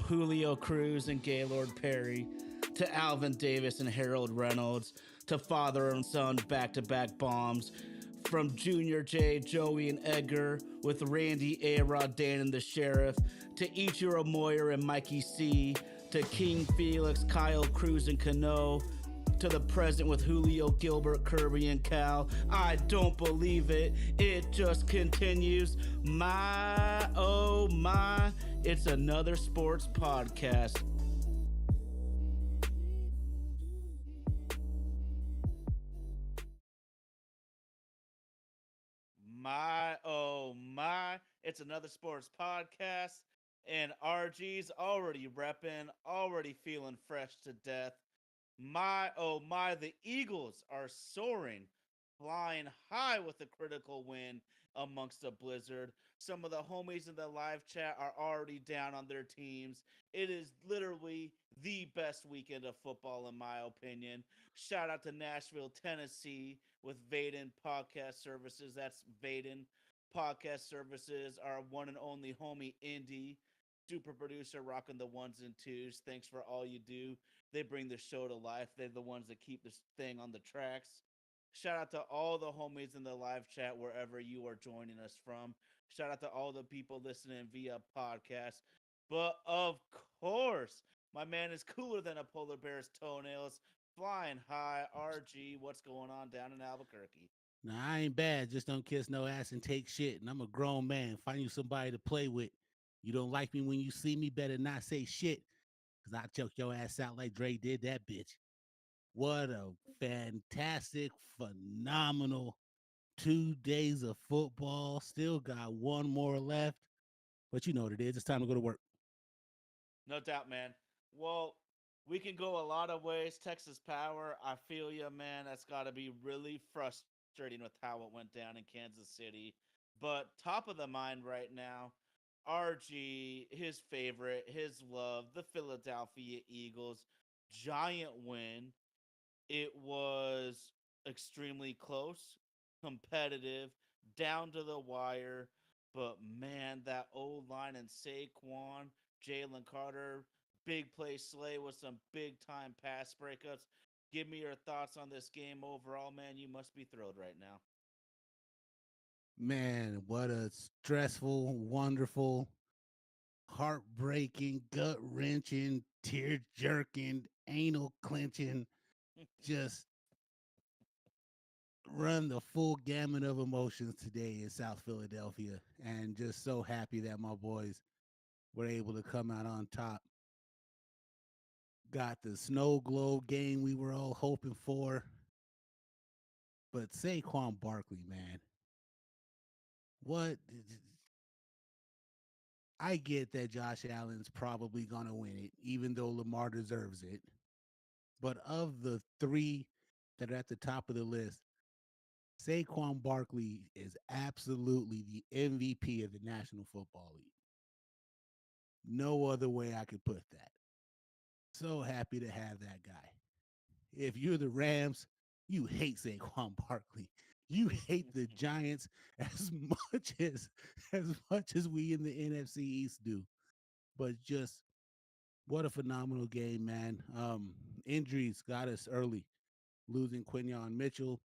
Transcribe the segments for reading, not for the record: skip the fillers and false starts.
Julio Cruz and Gaylord Perry to Alvin Davis and Harold Reynolds to father and son back to back bombs. From Junior J, Joey, and Edgar with Randy, A-Rod, Dan, and the Sheriff to Ichiro Moyer and Mikey C to King Felix, Kyle Cruz, and Cano to the present with Julio, Gilbert, Kirby, and Cal. I don't believe it. It just continues. My, oh my, it's another sports podcast. My, oh my, it's another sports podcast. And RG's already repping, already feeling fresh to death. My, oh my, the Eagles are soaring, flying high with a critical win amongst a blizzard. Some of the homies in the live chat are already down on their teams. It is literally the best weekend of football, in my opinion. Shout out to Nashville, Tennessee, with Vaden Podcast Services. That's Vaden Podcast Services, our one and only homie Indy, super producer rocking the ones and twos. Thanks for all you do. They bring the show to life. They're the ones that keep this thing on the tracks. Shout out to all the homies in the live chat wherever you are joining us from. Shout out to all the people listening via podcast. But of course, my man is cooler than a polar bear's toenails. Flying high, RG. What's going on down in Albuquerque? Nah, I ain't bad. Just don't kiss no ass and take shit. And I'm a grown man. Find you somebody to play with. You don't like me when you see me, better not say shit. Cause I'll choke your ass out like Dre did that bitch. What a fantastic, phenomenal 2 days of football. Still got one more left. But you know what it is. It's time to go to work. No doubt, man. Well, we can go a lot of ways. Texas Power, I feel you, man. That's got to be really frustrating with how it went down in Kansas City. But top of the mind right now, RG, his favorite, his love, the Philadelphia Eagles, giant win. It was extremely close, competitive, down to the wire. But man, that old line and Saquon, Jalen Carter, big play Slay with some big time pass breakups. Give me your thoughts on this game overall, man. You must be thrilled right now. Man, what a stressful, wonderful, heartbreaking, gut wrenching, tear jerking, anal clenching, just run the full gamut of emotions today in South Philadelphia. And just so happy that my boys were able to come out on top. Got the snow globe game we were all hoping for. But Saquon Barkley, man, what? I get that Josh Allen's probably going to win it, even though Lamar deserves it. But of the three that are at the top of the list, Saquon Barkley is absolutely the MVP of the National Football League. No other way I could put that. So happy to have that guy. If you're the Rams, you hate Saquon Barkley. You hate the Giants as much as we in the NFC East do. But just what a phenomenal game, man. Injuries got us early. Losing Quinyon Mitchell,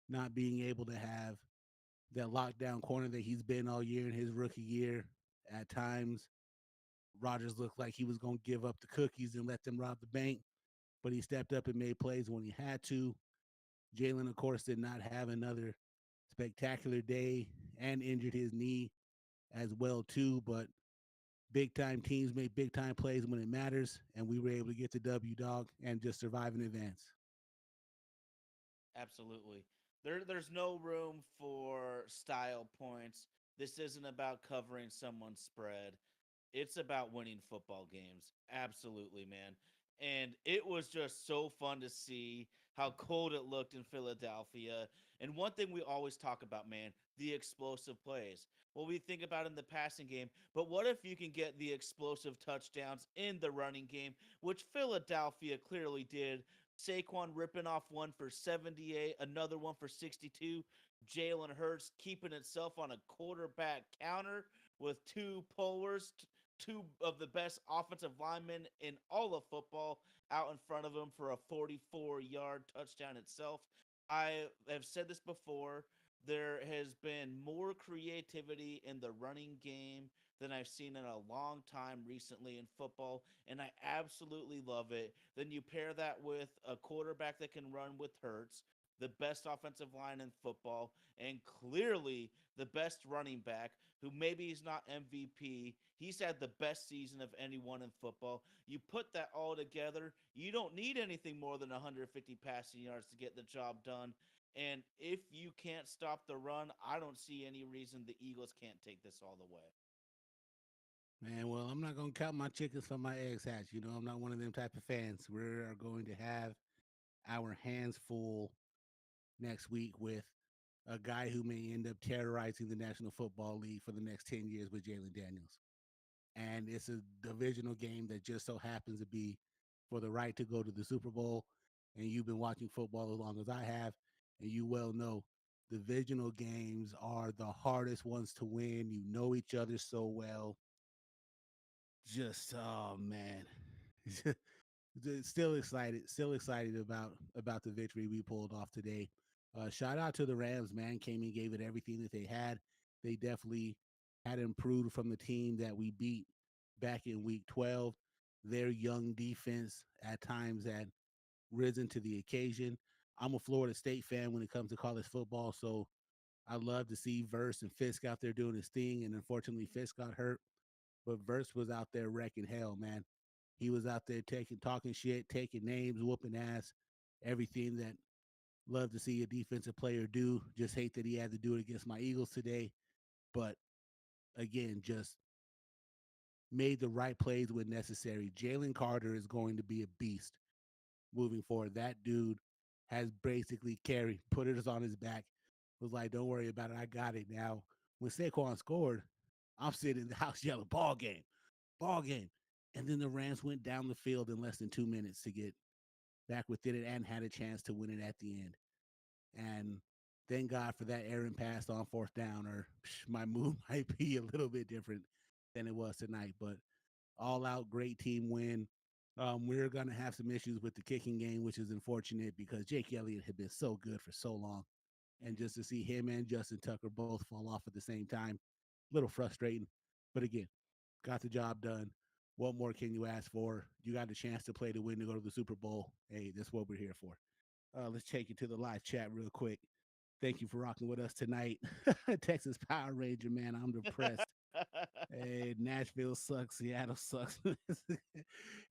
not being able to have that lockdown corner that he's been all year in his rookie year. At times, Rodgers looked like he was going to give up the cookies and let them rob the bank, but he stepped up and made plays when he had to. Jalen, of course, did not have another spectacular day and injured his knee as well too. But big time teams make big time plays when it matters, and we were able to get the W dog and just survive in advance. Absolutely. There's no room for style points. This isn't about covering someone's spread. It's about winning football games. Absolutely, man. And it was just so fun to see how cold it looked in Philadelphia. And one thing we always talk about, man, the explosive plays. Well, we think about in the passing game, but what if you can get the explosive touchdowns in the running game, which Philadelphia clearly did. Saquon ripping off one for 78, another one for 62. Jalen Hurts keeping itself on a quarterback counter with two pullers two of the best offensive linemen in all of football out in front of him for a 44-yard touchdown itself. I have said this before. There has been more creativity in the running game than I've seen in a long time recently in football, and I absolutely love it. Then you pair that with a quarterback that can run with Hurts, the best offensive line in football, and clearly the best running back, who maybe he's not MVP. He's had the best season of anyone in football. You put that all together, you don't need anything more than 150 passing yards to get the job done. And if you can't stop the run, I don't see any reason the Eagles can't take this all the way. Man, well, I'm not gonna count my chickens from my eggs hatch. You know, I'm not one of them type of fans. We are going to have our hands full next week with a guy who may end up terrorizing the National Football League for the next 10 years with Jalen Daniels. And it's a divisional game that just so happens to be for the right to go to the Super Bowl. And you've been watching football as long as I have, and you well know divisional games are the hardest ones to win. You know each other so well. Just oh man, still excited about the victory we pulled off today. Shout out to the Rams, man. Came and gave it everything that they had. They definitely had improved from the team that we beat back in week 12. Their young defense at times had risen to the occasion. I'm a Florida State fan when it comes to college football, so I love to see Verse and Fisk out there doing his thing. And unfortunately, Fisk got hurt, but Verse was out there wrecking hell, man. He was out there talking shit, taking names, whooping ass, everything that love to see a defensive player do. Just hate that he had to do it against my Eagles today. But again, just made the right plays when necessary. Jalen Carter is going to be a beast moving forward. That dude has basically put it on his back, was like, don't worry about it. I got it now. When Saquon scored, I'm sitting in the house yelling, ball game, ball game. And then the Rams went down the field in less than 2 minutes to get back within it and had a chance to win it at the end. And thank God for that Aaron pass on fourth down, or my move might be a little bit different than it was tonight. But all out great team win. We're going to have some issues with the kicking game, which is unfortunate because Jake Elliott had been so good for so long. And Mm-hmm. just to see him and Justin Tucker both fall off at the same time, a little frustrating. But again, got the job done. What more can you ask for? You got a chance to play to win to go to the Super Bowl. Hey, that's what we're here for. Let's take you to the live chat real quick. Thank you for rocking with us tonight. Texas Power Ranger, man, I'm depressed. Hey, Nashville sucks. Seattle sucks.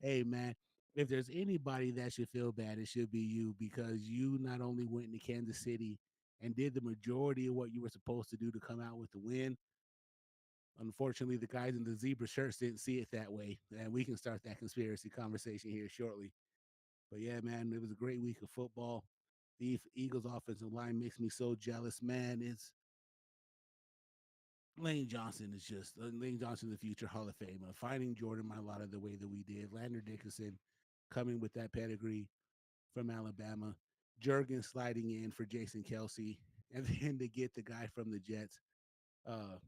Hey, man, if there's anybody that should feel bad, it should be you because you not only went into Kansas City and did the majority of what you were supposed to do to come out with the win. Unfortunately, the guys in the zebra shirts didn't see it that way. And we can start that conspiracy conversation here shortly. But yeah, man, it was a great week of football. The Eagles offensive line makes me so jealous, man. It's Lane Johnson is just Lane Johnson, the future Hall of Fame. Finding Jordan Mailata the way that we did, Lander Dickinson coming with that pedigree from Alabama, Jurgen sliding in for Jason Kelsey, and then to get the guy from the Jets, uh,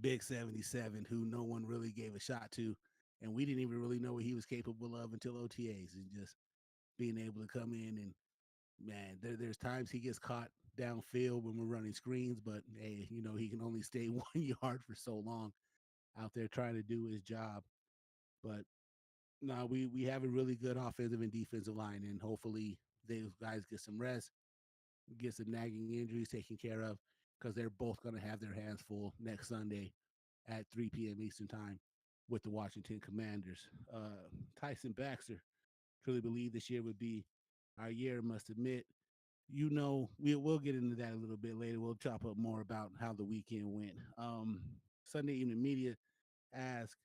Big 77, who no one really gave a shot to, and we didn't even really know what he was capable of until OTAs, and just being able to come in and man, there's times he gets caught downfield when we're running screens, but hey, you know, he can only stay 1 yard for so long out there trying to do his job. But no, we have a really good offensive and defensive line, and hopefully those guys get some rest, get some nagging injuries taken care of, because they're both going to have their hands full next Sunday at 3 p.m. Eastern time with the Washington Commanders. Tyson Baxter truly believed this year would be our year, must admit. You know, we'll get into that a little bit later. We'll chop up more about how the weekend went. Sunday Evening Media asked,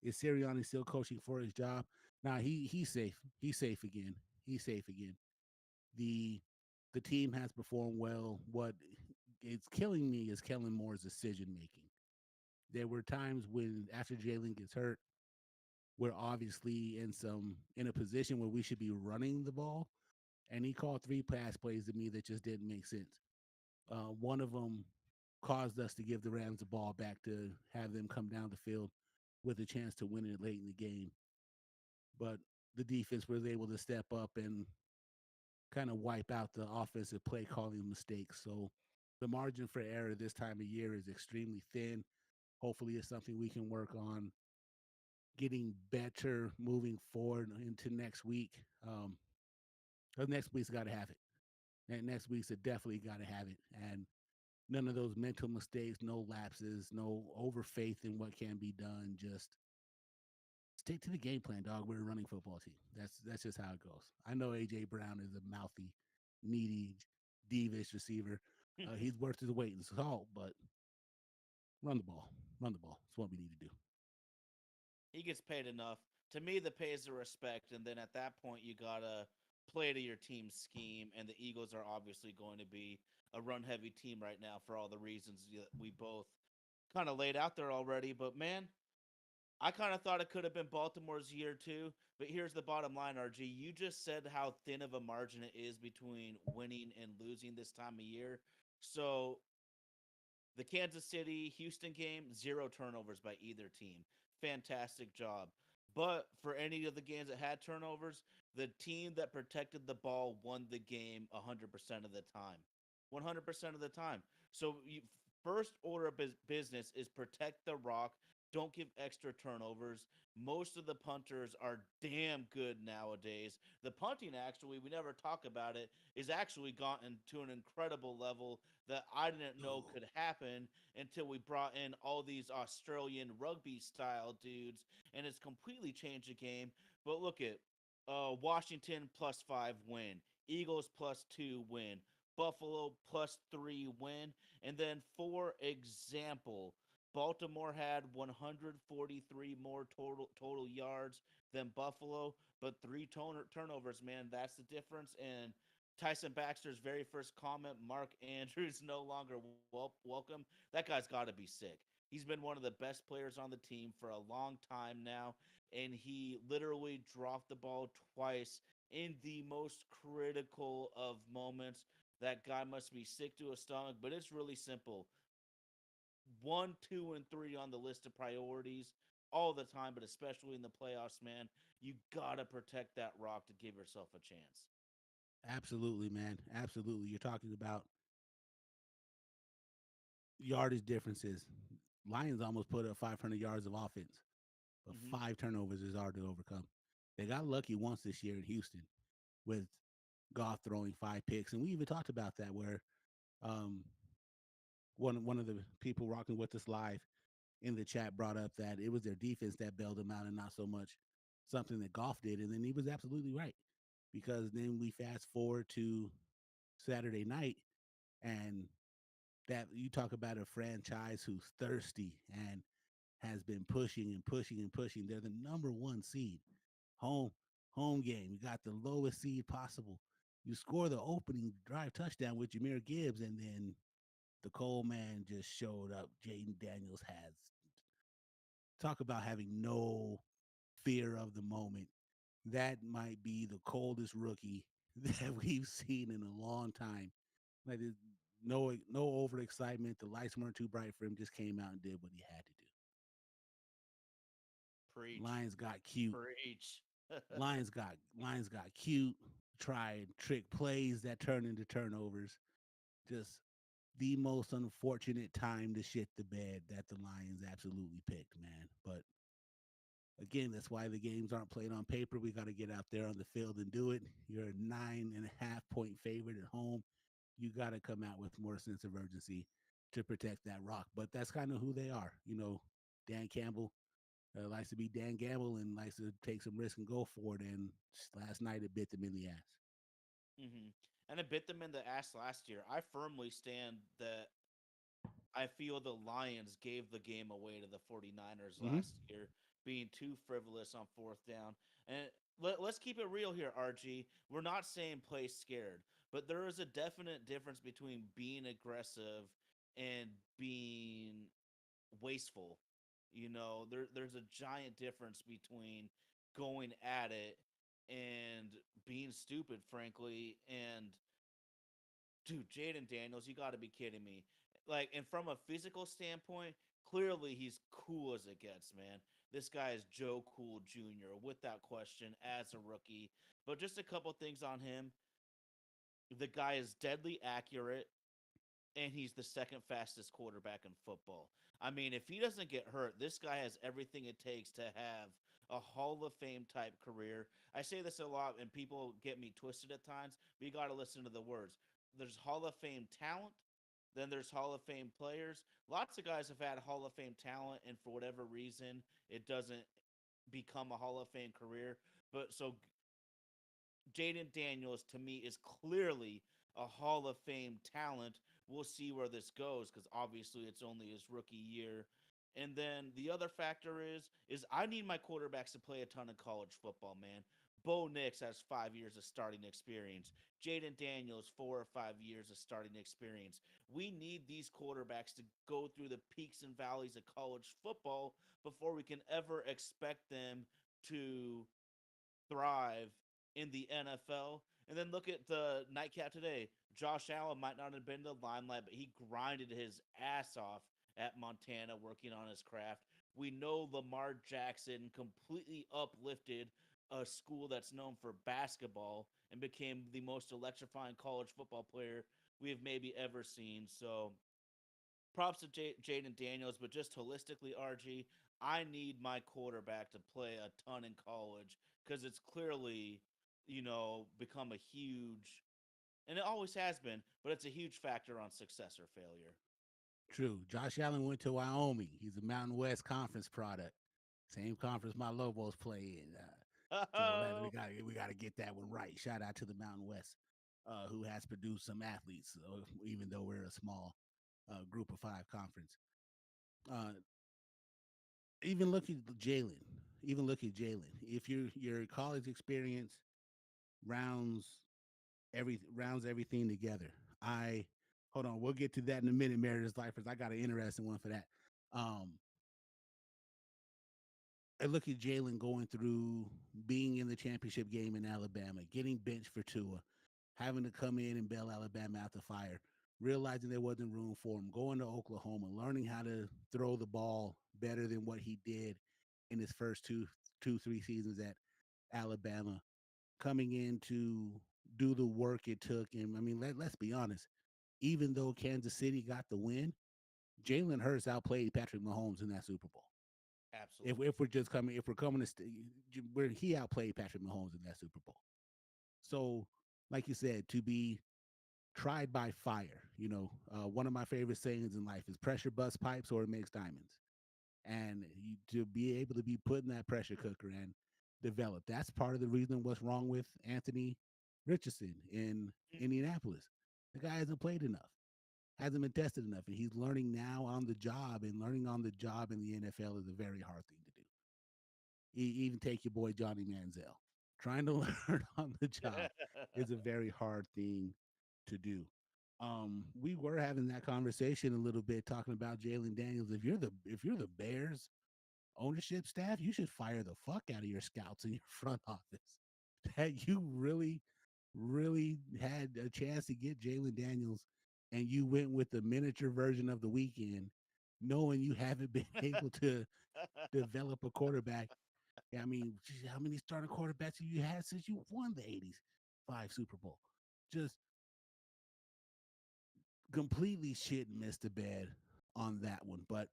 "Is Sirianni still coaching for his job?" Now he's safe. He's safe again. He's safe again. The the team has performed well. What is killing me is Kellen Moore's decision making. There were times when after Jalen gets hurt, we're obviously in a position where we should be running the ball, and he called three pass plays to me that just didn't make sense. One of them caused us to give the Rams the ball back to have them come down the field with a chance to win it late in the game. But the defense was able to step up and kind of wipe out the offensive play calling mistakes. So the margin for error this time of year is extremely thin. Hopefully, it's something we can work on getting better moving forward into next week. Because next week's got to have it. And next week's definitely got to have it. And none of those mental mistakes, no lapses, no over faith in what can be done. Just stick to the game plan, dog. We're a running football team. That's just how it goes. I know AJ Brown is a mouthy, needy, devious receiver. He's worth his weight in salt, but run the ball. Run the ball. That's what we need to do. He gets paid enough. To me, the pay is the respect, and then at that point, you gotta play to your team's scheme. And the Eagles are obviously going to be a run-heavy team right now for all the reasons that we both kind of laid out there already. But man, I kind of thought it could have been Baltimore's year too. But here's the bottom line, RG. You just said how thin of a margin it is between winning and losing this time of year. So the Kansas City Houston game, zero turnovers by either team. Fantastic job. But for any of the games that had turnovers, the team that protected the ball won the game 100% of the time. 100% of the time. So, first order of business is protect the rock. Don't give extra turnovers. Most of the punters are damn good nowadays. The punting, actually, we never talk about it, is actually gotten to an incredible level that I didn't know Oh, could happen until we brought in all these Australian rugby style dudes, and it's completely changed the game. But look at Washington +5 win, Eagles +2 win, Buffalo +3 win, and then for example, Baltimore had 143 more total yards than Buffalo, but three turnovers. Man, that's the difference. And Tyson Baxter's very first comment, Mark Andrews no longer welcome. That guy's got to be sick. He's been one of the best players on the team for a long time now, and he literally dropped the ball twice in the most critical of moments. That guy must be sick to his stomach, but it's really simple. One, two, and three on the list of priorities all the time, but especially in the playoffs, man. You got to protect that rock to give yourself a chance. absolutely, man. Absolutely. You're talking about yardage differences. Lions almost put up 500 yards of offense, but Hmm. 5 turnovers is hard to overcome. They got lucky once this year in Houston with Goff throwing 5 picks, and we even talked about that where um, one of the people rocking with us live in the chat brought up that it was their defense that bailed them out and not so much something that Goff did, and then he was absolutely right because then we fast forward to Saturday night and that you talk about a franchise who's thirsty and has been pushing and pushing and pushing. They're the number one seed. Home home game. You got the lowest seed possible. You score the opening drive touchdown with Jameer Gibbs, and then the Cole man just showed up. Jaden Daniels has talk about having no fear of the moment. That might be the coldest rookie that we've seen in a long time. Like no overexcitement. The lights weren't too bright for him. Just came out and did what he had to do. Preach. Lions got cute. Preach. Lions got cute. Tried trick plays that turned into turnovers. Just the most unfortunate time to shit the bed that the Lions absolutely picked, man. But again, that's why the games aren't played on paper. We got to get out there on the field and do it. You're a 9.5 point favorite at home. You got to come out with more sense of urgency to protect that rock. But that's kind of who they are. You know, Dan Campbell likes to be Dan Gamble and likes to take some risk and go for it. And last night it bit them in the ass. Hmm. And it bit them in the ass last year. I firmly stand that I feel the Lions gave the game away to the 49ers Mm-hmm. last year, being too frivolous on fourth down. And let's keep it real here, RG. We're not saying play scared, but there is a definite difference between being aggressive and being wasteful. There's a giant difference between going at it and being stupid, frankly. And dude, Jaden Daniels, you got to be kidding me. Like, and from a physical standpoint, clearly he's cool as it gets, man. this guy is Joe Cool Jr. without question as a rookie. But just a couple things on him. The guy is deadly accurate, and he's the second fastest quarterback in football. I mean, if he doesn't get hurt, this guy has everything it takes to have a Hall of Fame type career. I say this a lot, and people get me twisted at times, but you got to listen to the words. There's Hall of Fame talent, then there's Hall of Fame players. Lots of guys have had Hall of Fame talent, and for whatever reason, it doesn't become a Hall of Fame career. But so Jaden Daniels to me is clearly a Hall of Fame talent. We'll see where this goes because obviously it's only his rookie year. And then the other factor is I need my quarterbacks to play a ton of college football, man. Bo Nix has 5 years of starting experience. Jaden Daniels 4 or 5 years of starting experience. We need these quarterbacks to go through the peaks and valleys of college football before we can ever expect them to thrive in the NFL. And then look at the nightcap today. Josh Allen might not have been the limelight, but he grinded his ass off at Montana working on his craft. We know Lamar Jackson completely uplifted a school that's known for basketball and became the most electrifying college football player we have maybe ever seen. So props to Jaden Daniels, but just holistically, RG, I need my quarterback to play a ton in college because it's clearly, become a huge, and it always has been, but it's a huge factor on success or failure. True. Josh Allen went to Wyoming. He's a Mountain West Conference product. Same conference my Lobos play in. So that Oh, we got to get that one right. Shout out to the Mountain West, who has produced some athletes, even though we're a small group of five conference. Uh, even look at Jalen. Even look at Jalen. If your college experience rounds rounds everything together. I hold on. We'll get to that in a minute, Meredith Lifers. I got an interesting one for that. Um, I look at Jalen going through being in the championship game in Alabama, getting benched for Tua, having to come in and bail Alabama out the fire, realizing there wasn't room for him, going to Oklahoma, learning how to throw the ball better than what he did in his first 3 seasons at Alabama, coming in to do the work it took. And I mean, let's be honest, even though Kansas City got the win, Jalen Hurts outplayed Patrick Mahomes in that Super Bowl. absolutely. If we're coming to, where he outplayed Patrick Mahomes in that Super Bowl. So, like you said, to be tried by fire, one of my favorite sayings in life is pressure busts pipes or it makes diamonds. And to be able to be put in that pressure cooker and develop, that's part of the reason what's wrong with Anthony Richardson in Indianapolis. The guy hasn't played enough, hasn't been tested enough, and he's learning now on the job. And learning on the job in the NFL is a very hard thing to do. Even take your boy Johnny Manziel. Trying to learn on the job is a very hard thing to do. We were having that conversation a little bit, talking about Jalen Daniels. If you're the Bears ownership staff, you should fire the fuck out of your scouts in your front office. That you really had a chance to get Jalen Daniels, and you went with the miniature version of the weekend, knowing you haven't been able to develop a quarterback. I mean, how many starting quarterbacks have you had since you won the '80s 5 Super Bowl? Just completely shit and missed the bed on that one. But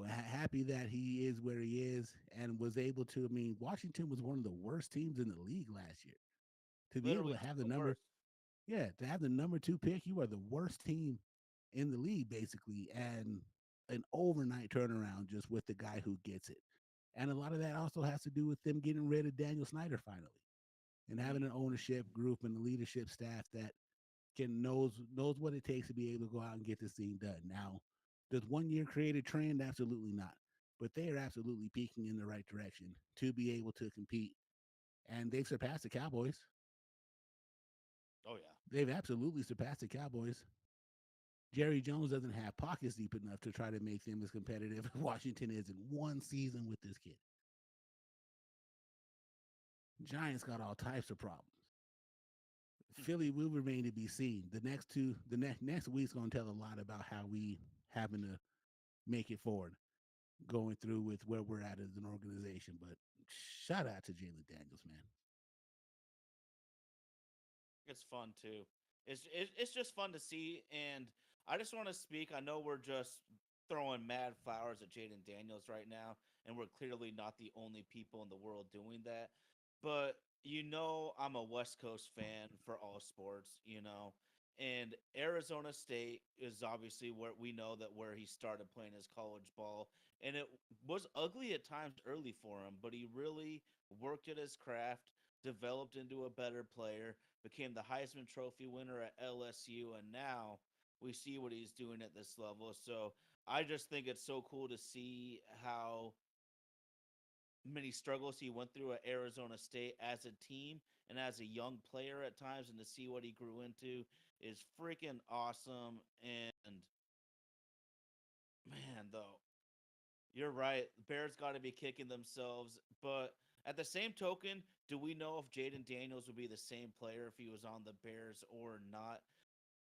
happy that he is where he is and was able to. I mean, Washington was one of the worst teams in the league last year. To be able Literally to have some the of the number, worst. yeah, to have the number 2 pick, you are the worst team in the league basically, and an overnight turnaround just with the guy who gets it. And a lot of that also has to do with them getting rid of Daniel Snyder finally, and having an ownership group and a leadership staff that knows what it takes to be able to go out and get this thing done. Now, does 1 year create a trend? Absolutely not. But they are absolutely peaking in the right direction to be able to compete. And they've surpassed the Cowboys. Oh yeah. They've absolutely surpassed the Cowboys. Jerry Jones doesn't have pockets deep enough to try to make them as competitive as Washington is in one season with this kid. Giants got all types of problems. Philly will remain to be seen. The next week's going to tell a lot about how we having to make it forward. going through with where we're at as an organization. But shout out to Jalen Daniels, man. It's fun too. It's just fun to see, and I just want to speak. I know we're just throwing mad flowers at Jaden Daniels right now, and we're clearly not the only people in the world doing that. But I'm a West Coast fan for all sports. And Arizona State is obviously where we know that where he started playing his college ball, and it was ugly at times early for him, but he really worked at his craft, developed into a better player, became the Heisman Trophy winner at LSU, and now we see what he's doing at this level. So I just think it's so cool to see how many struggles he went through at Arizona State as a team and as a young player at times, and to see what he grew into is freaking awesome. And man, though, you're right. Bears got to be kicking themselves. But at the same token, do we know if Jaden Daniels would be the same player if he was on the Bears or not?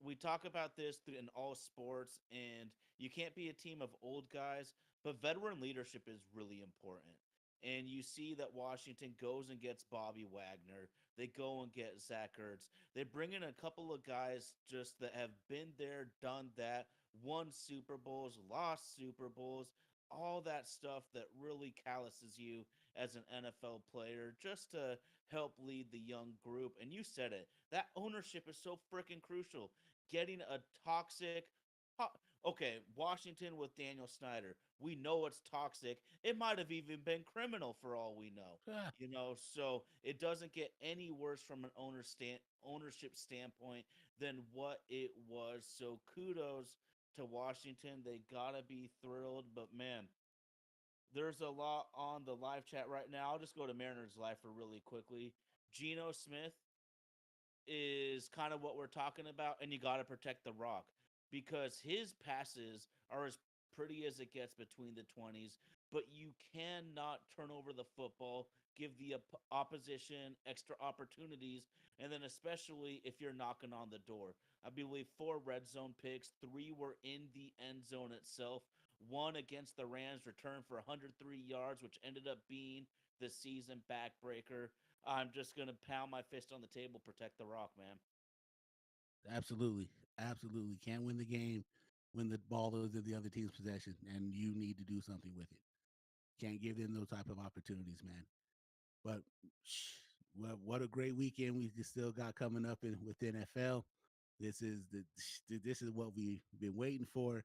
We talk about this in all sports, and you can't be a team of old guys, but veteran leadership is really important. And you see that Washington goes and gets Bobby Wagner. They go and get Zach Ertz. They bring in a couple of guys just that have been there, done that, won Super Bowls, lost Super Bowls, all that stuff that really calluses you as an NFL player just to help lead the young group. And you said it, that ownership is so freaking crucial. Getting a toxic, okay, Washington with Daniel Snyder. We know it's toxic. It might have even been criminal for all we know. Ah, So it doesn't get any worse from an ownership standpoint than what it was. So kudos to Washington. They gotta be thrilled. But man, there's a lot on the live chat right now. I'll just go to Mariners Live for really quickly. Geno Smith is kind of what we're talking about, and you got to protect the Rock because his passes are as pretty as it gets between the 20s, but you cannot turn over the football, give the opposition extra opportunities, and then especially if you're knocking on the door. I believe 4 red zone picks, 3 were in the end zone itself. One against the Rams returned for 103 yards, which ended up being the season backbreaker. I'm just gonna pound my fist on the table, protect the Rock, man. absolutely, absolutely. Can't win the game when the ball is in the other team's possession, and you need to do something with it. Can't give them those type of opportunities, man. But what a great weekend we still got coming up with NFL. This is what we've been waiting for.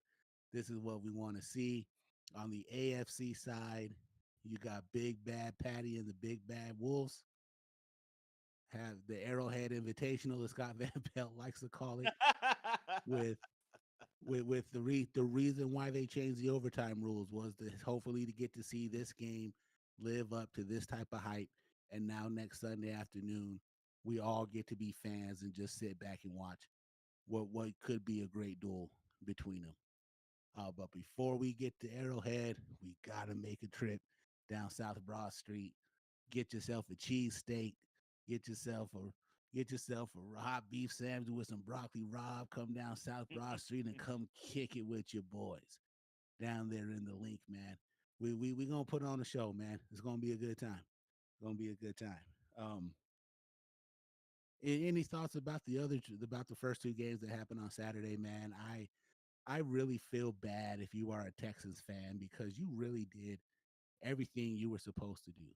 This is what we want to see. On the AFC side, you got Big Bad Patty and the Big Bad Wolves. Have the Arrowhead Invitational, as Scott Van Pelt likes to call it, with the reason why they changed the overtime rules was to hopefully to get to see this game live up to this type of hype. And now next Sunday afternoon, we all get to be fans and just sit back and watch what could be a great duel between them. But before we get to Arrowhead, we gotta make a trip down South Broad Street. Get yourself a cheesesteak. Get yourself a get yourself a hot beef sandwich with some broccoli rabe. Come down South Broad Street and come kick it with your boys down there in the link, man. We gonna put on a show, man. It's gonna be a good time. It's gonna be a good time. Um, any thoughts about about the first 2 games that happened on Saturday, man? I really feel bad if you are a Texans fan because you really did everything you were supposed to do.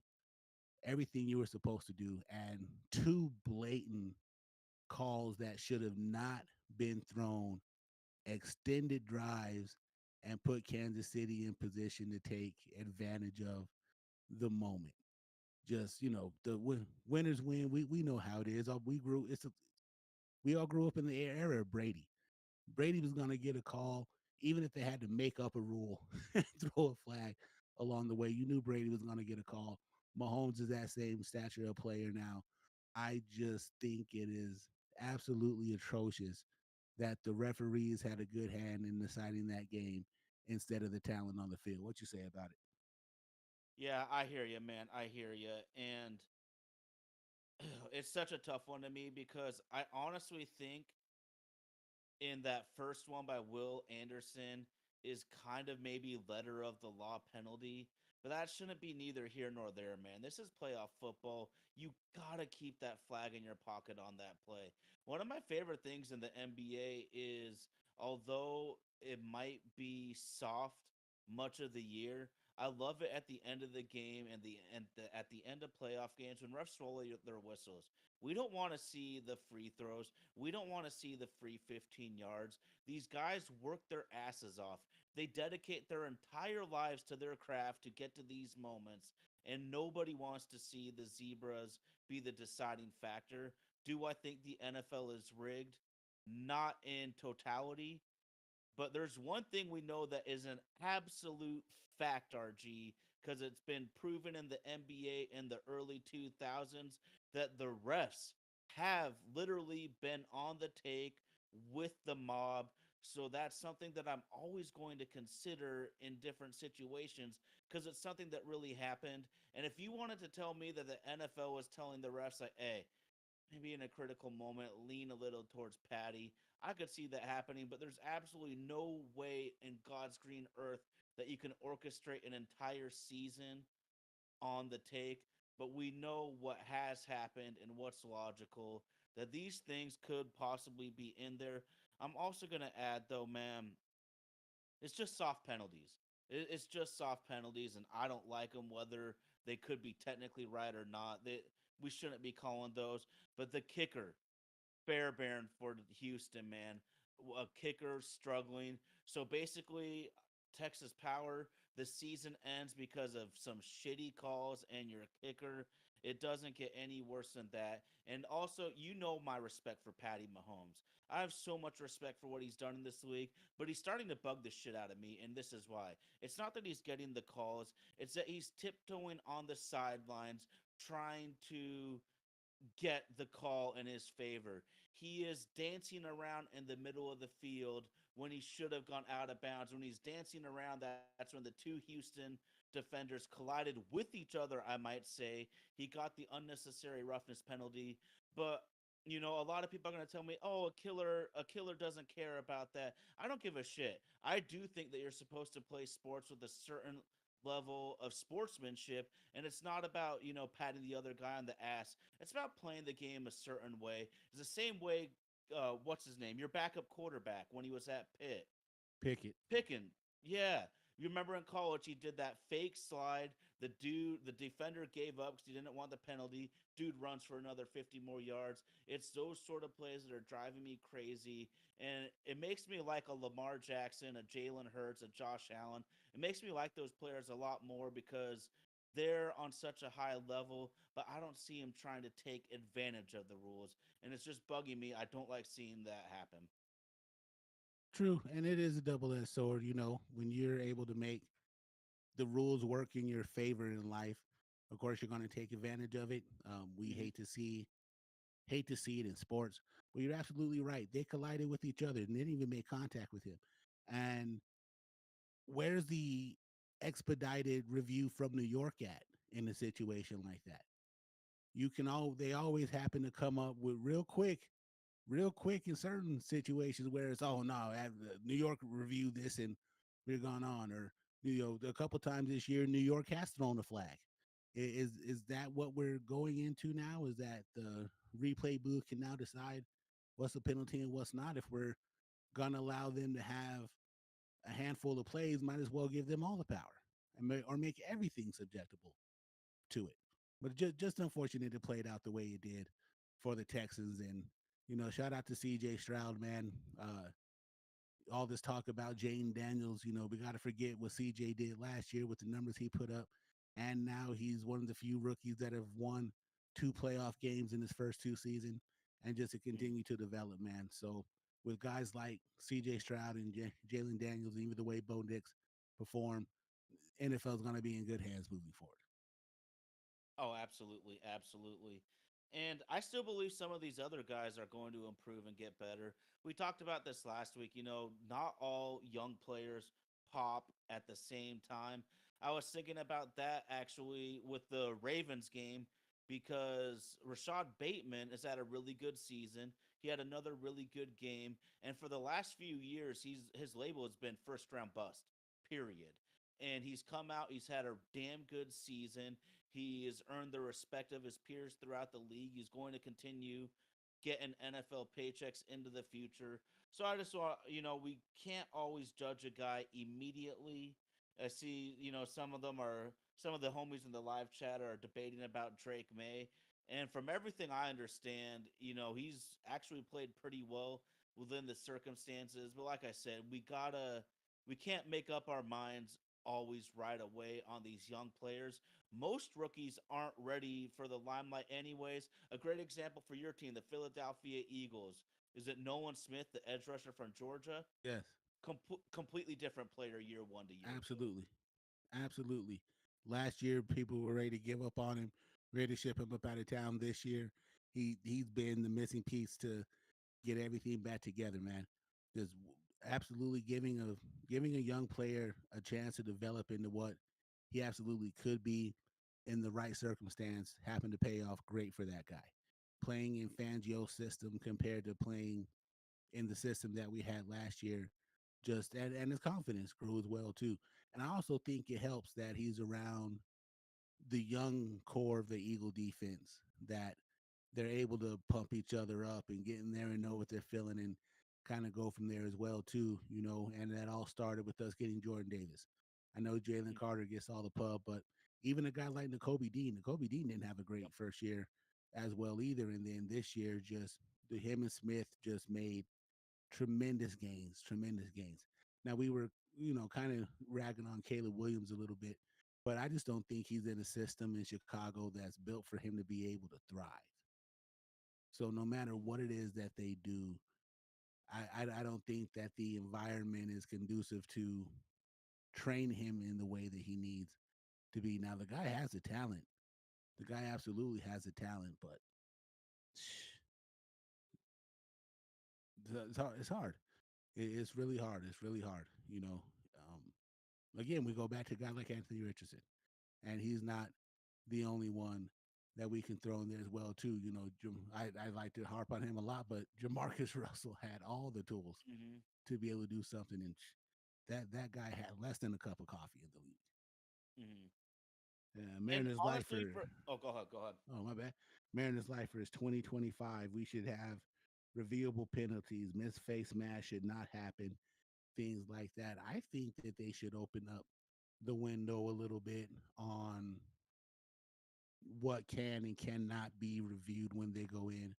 Everything you were supposed to do, and 2 blatant calls that should have not been thrown, extended drives, and put Kansas City in position to take advantage of the moment. Just the winners win. We know how it is. We all grew up in the era of Brady. Brady was going to get a call, even if they had to make up a rule and throw a flag along the way. You knew Brady was going to get a call. Mahomes is that same stature of player now. I just think it is absolutely atrocious that the referees had a good hand in deciding that game instead of the talent on the field. What you say about it? Yeah, I hear you, man. I hear you. And it's such a tough one to me because I honestly think in that first one by Will Anderson, is kind of maybe letter of the law penalty, but that shouldn't be neither here nor there, man. This is playoff football. You gotta keep that flag in your pocket on that play. One of my favorite things in the NBA is, although it might be soft much of the year, I love it at the end of the game and at the end of playoff games when refs roll their whistles. We don't want to see the free throws. We don't want to see the free 15 yards. These guys work their asses off. They dedicate their entire lives to their craft to get to these moments, and nobody wants to see the zebras be the deciding factor. Do I think the NFL is rigged? Not in totality, but there's one thing we know that is an absolute fact, RG, because it's been proven in the NBA in the early 2000s that the refs have literally been on the take with the mob. So that's something that I'm always going to consider in different situations because it's something that really happened. And if you wanted to tell me that the NFL was telling the refs, like, hey, maybe in a critical moment, lean a little towards Patty. I could see that happening, but there's absolutely no way in God's green earth that you can orchestrate an entire season on the take. But we know what has happened and what's logical, that these things could possibly be in there. I'm also going to add, though, man, it's just soft penalties. It's just soft penalties, and I don't like them, whether they could be technically right or not. We shouldn't be calling those. But the kicker, Fairbairn for Houston, man. A kicker struggling. So basically, Texas Power, the season ends because of some shitty calls and your kicker. It doesn't get any worse than that. And also, you know my respect for Patty Mahomes. I have so much respect for what he's done in this league, but he's starting to bug the shit out of me, and this is why. It's not that he's getting the calls, it's that he's tiptoeing on the sidelines, trying to get the call in his favor. He is dancing around in the middle of the field when he should have gone out of bounds. When he's dancing around, that's when the two Houston defenders collided with each other, I might say. He got the unnecessary roughness penalty, but a lot of people are going to tell me, "Oh, a killer doesn't care about that." I don't give a shit. I do think that you're supposed to play sports with a certain level of sportsmanship, and it's not about patting the other guy on the ass. It's about playing the game a certain way. It's the same way. What's his name? Your backup quarterback when he was at Pitt. Pickett. Picking. Yeah. You remember in college he did that fake slide. The defender gave up because he didn't want the penalty. Dude runs for another 50 more yards. It's those sort of plays that are driving me crazy. And it makes me like a Lamar Jackson, a Jalen Hurts, a Josh Allen. It makes me like those players a lot more because they're on such a high level, but I don't see him trying to take advantage of the rules. And it's just bugging me. I don't like seeing that happen. True, and it is a double-edged sword. When you're able to make the rules work in your favor in life, of course you're going to take advantage of it. We Hmm. hate to see it in sports, but you're absolutely right. They collided with each other and didn't even make contact with him. And where's the expedited review from New York at in a situation like that? They always happen to come up with real quick in certain situations where it's, oh no, have New York review this and we're gone on. Or a couple times this year New York has thrown a flag. Is that what we're going into now? Is that the replay booth can now decide what's a penalty and what's not? If we're gonna allow them to have a handful of plays, might as well give them all the power or make everything subjectable to it. But just unfortunate it played out the way it did for the Texans. And shout out to C.J. Stroud, man. All this talk about Jane Daniels, we got to forget what C.J. did last year with the numbers he put up, and now he's one of the few rookies that have won 2 playoff games in his first 2 seasons, and just to continue to develop, man. So with guys like C.J. Stroud and Jalen Daniels, and even the way Bo Nix perform, NFL is going to be in good hands moving forward. Oh, absolutely, absolutely. And I still believe some of these other guys are going to improve and get better. We talked about this last week. Not all young players pop at the same time. I was thinking about that actually with the Ravens game. because Rashad Bateman has had a really good season. He had another really good game, and for the last few years, his label has been first round bust. Period. And he's come out. He's had a damn good season. He has earned the respect of his peers throughout the league. He's going to continue getting NFL paychecks into the future. So I just want, we can't always judge a guy immediately. I see, some of the homies in the live chat are debating about Drake May. And from everything I understand, he's actually played pretty well within the circumstances. But like I said, we can't make up our minds always right away on these young players. Most rookies aren't ready for the limelight, anyways. A great example for your team, the Philadelphia Eagles. Is it Nolan Smith, the edge rusher from Georgia? Yes, Completely different player year one to year two. absolutely. Absolutely. Last year, people were ready to give up on him, ready to ship him up out of town. This year, he's been the missing piece to get everything back together, man. Just absolutely giving a young player a chance to develop into what he absolutely could be in the right circumstance happened to pay off great for that guy. Playing in Fangio's system compared to playing in the system that we had last year, just and his confidence grew as well too. And I also think it helps that he's around the young core of the Eagle defense, that they're able to pump each other up and get in there and know what they're feeling and kind of go from there as well too, and that all started with us getting Jordan Davis. I know Jalen Carter gets all the pub, but even a guy like N'Kobe Dean didn't have a great Yep. first year as well either. And then this year, just the him and Smith just made tremendous gains, tremendous gains. Now we were, kind of ragging on Caleb Williams a little bit, but I just don't think he's in a system in Chicago that's built for him to be able to thrive. So no matter what it is that they do, I don't think that the environment is conducive to train him in the way that he needs to be. Now the guy has the talent. The guy absolutely has the talent, but it's hard. It's hard. It's really hard. It's really hard. Again, we go back to a guy like Anthony Richardson, and he's not the only one that we can throw in there as well too. I like to harp on him a lot, but Jamarcus Russell had all the tools Hmm. to be able to do something, and that guy had less than a cup of coffee in the league. Hmm. And Mariners life honestly, for go ahead, go ahead. oh my bad. Mariners life for is 2025. We should have reviewable penalties. Missed face mask should not happen. Things like that. I think that they should open up the window a little bit on what can and cannot be reviewed when they go in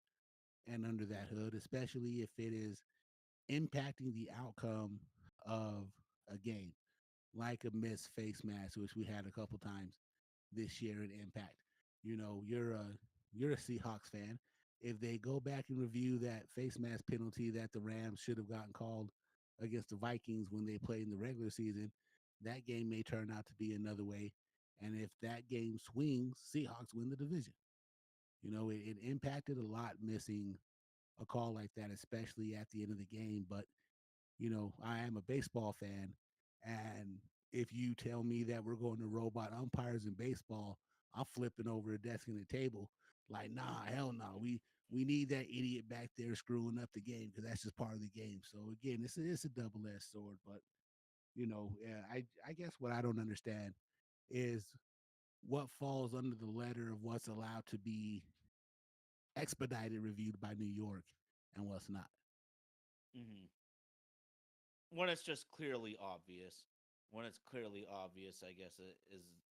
and under that hood, especially if it is impacting the outcome of a game, like a missed face mask, which we had a couple times this year in Impact. You're a Seahawks fan. If they go back and review that face mask penalty that the Rams should have gotten called against the Vikings when they played in the regular season, that game may turn out to be another way. And if that game swings, Seahawks win the division. It impacted a lot missing a call like that, especially at the end of the game. But I am a baseball fan, and if you tell me that we're going to robot umpires in baseball, I'm flipping over a desk and a table. Like, nah, hell no. We need that idiot back there screwing up the game because that's just part of the game. So again, it's a double edged sword. But yeah, I guess what I don't understand is what falls under the letter of what's allowed to be expedited reviewed by New York and what's not. Hmm. When it's just clearly obvious. When it's clearly obvious, I guess it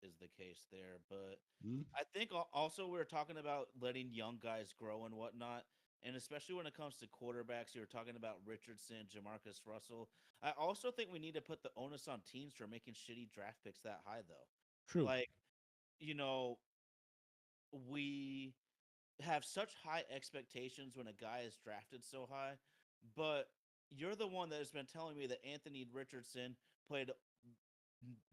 is the case there. But Hmm? I think also we were talking about letting young guys grow and whatnot, and especially when it comes to quarterbacks, you were talking about Richardson, Jamarcus Russell. I also think we need to put the onus on teams for making shitty draft picks that high, though. True. Like, you know, we have such high expectations when a guy is drafted so high, but you're the one that has been telling me that Anthony Richardson played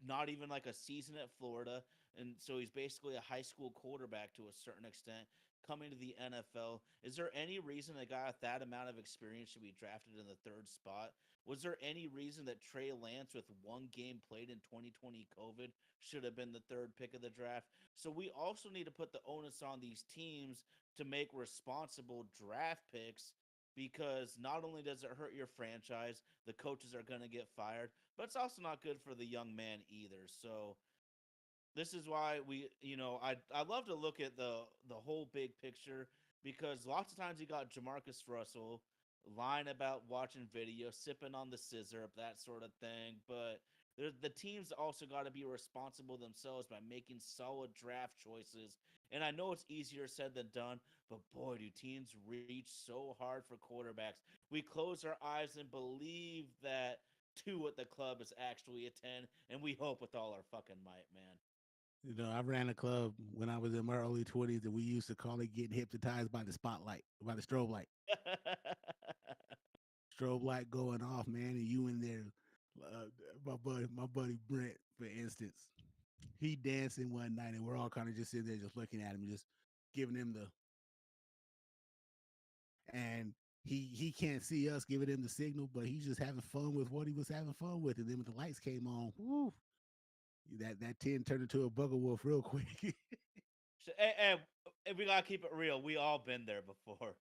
not even like a season at Florida, and so he's basically a high school quarterback to a certain extent. coming to the NFL. Is there any reason a guy with that amount of experience should be drafted in the third spot? Was there any reason that Trey Lance, with one game played in 2020 COVID, should have been the third pick of the draft? So we also need to put the onus on these teams to make responsible draft picks, because not only does it hurt your franchise, the coaches are going to get fired, but it's also not good for the young man either. So this is why I love to look at the whole big picture, because lots of times you got Jamarcus Russell lying about watching video, sipping on the scissor, that sort of thing. But the teams also got to be responsible themselves by making solid draft choices. And I know it's easier said than done, but boy, do teams reach so hard for quarterbacks. We close our eyes and believe that two at the club is actually a 10, and we hope with all our fucking might, man. I ran a club when I was in my early 20s, and we used to call it getting hypnotized by the spotlight, by the strobe light. Strobe light going off, man, and you in there. Uh, my buddy Brent, for instance, he dancing one night, and we're all kind of just sitting there, just looking at him, just giving him the, and he can't see us giving him the signal, but he's just having fun with what he was having fun with. And then when the lights came on, woo, that 10 turned into a bugger wolf real quick. And we gotta keep it real. We all been there before.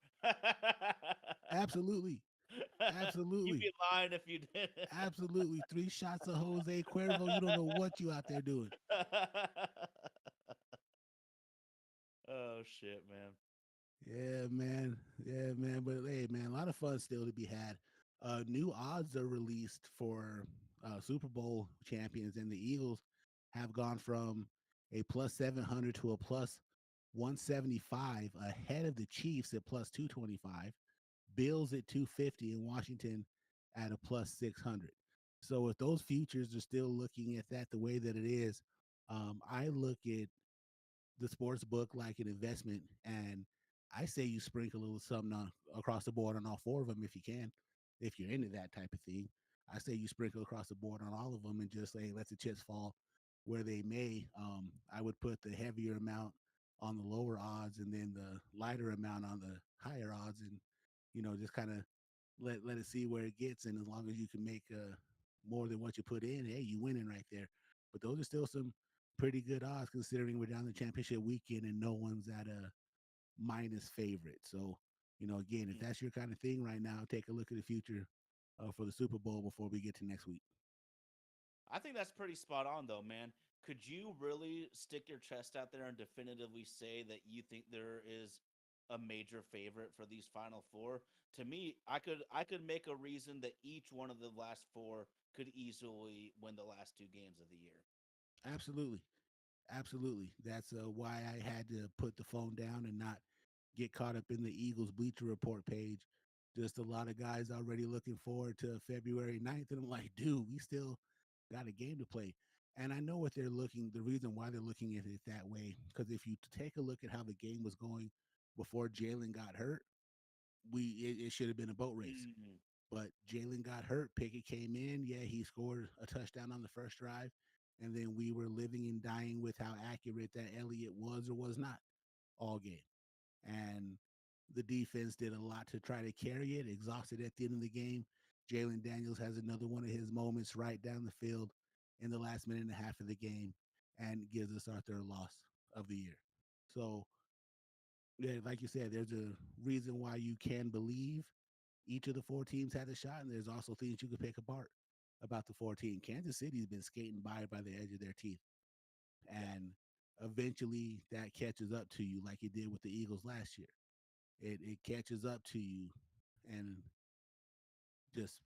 Absolutely. You'd Absolutely. be lying if you didn't. Absolutely. 3 shots of Jose Cuervo. You don't know what you out there doing. Oh shit, man. Yeah, man. Yeah, man. But hey, man, a lot of fun still to be had. New odds are released for Super Bowl champions, and the Eagles have gone from a plus 700 to a plus 175, ahead of the Chiefs at plus 225, Bills at 250, and Washington at a plus 600. So if those futures are still looking at that the way that it is, I look at the sports book like an investment, and I say you sprinkle a little something across the board on all four of them if you can, if you're into that type of thing. I say you sprinkle across the board on all of them and just say let the chips fall where they may. I would put the heavier amount on the lower odds and then the lighter amount on the higher odds, and just kind of let it see where it gets. And as long as you can make more than what you put in, hey, you winning right there. But those are still some pretty good odds considering we're down the championship weekend and no one's at a minus favorite. So, again, if Mm. that's your kind of thing right now, take a look at the future for the Super Bowl before we get to next week. I think that's pretty spot on, though, man. Could you really stick your chest out there and definitively say that you think there is a major favorite for these final four? To me, I could make a reason that each one of the last four could easily win the last two games of the year. Absolutely. Absolutely. That's why I had to put the phone down and not get caught up in the Eagles Bleacher Report page. Just a lot of guys already looking forward to February 9th. And I'm like, dude, we still got a game to play. And I know what they're looking, the reason why they're looking at it that way. Because if you take a look at how the game was going before Jalen got hurt, it should have been a boat race. Mm. But Jalen got hurt. Pickett came in. Yeah, he scored a touchdown on the first drive. And then we were living and dying with how accurate that Elliott was or was not all game. And the defense did a lot to try to carry it, exhausted at the end of the game. Jalen Daniels has another one of his moments right down the field in the last minute and a half of the game and gives us our third loss of the year. So, yeah, like you said, there's a reason why you can believe each of the four teams had a shot, and there's also things you could pick apart about the 14. Kansas City's been skating by the edge of their teeth, Yeah. and eventually that catches up to you, like it did with the Eagles last year. It catches up to you, and just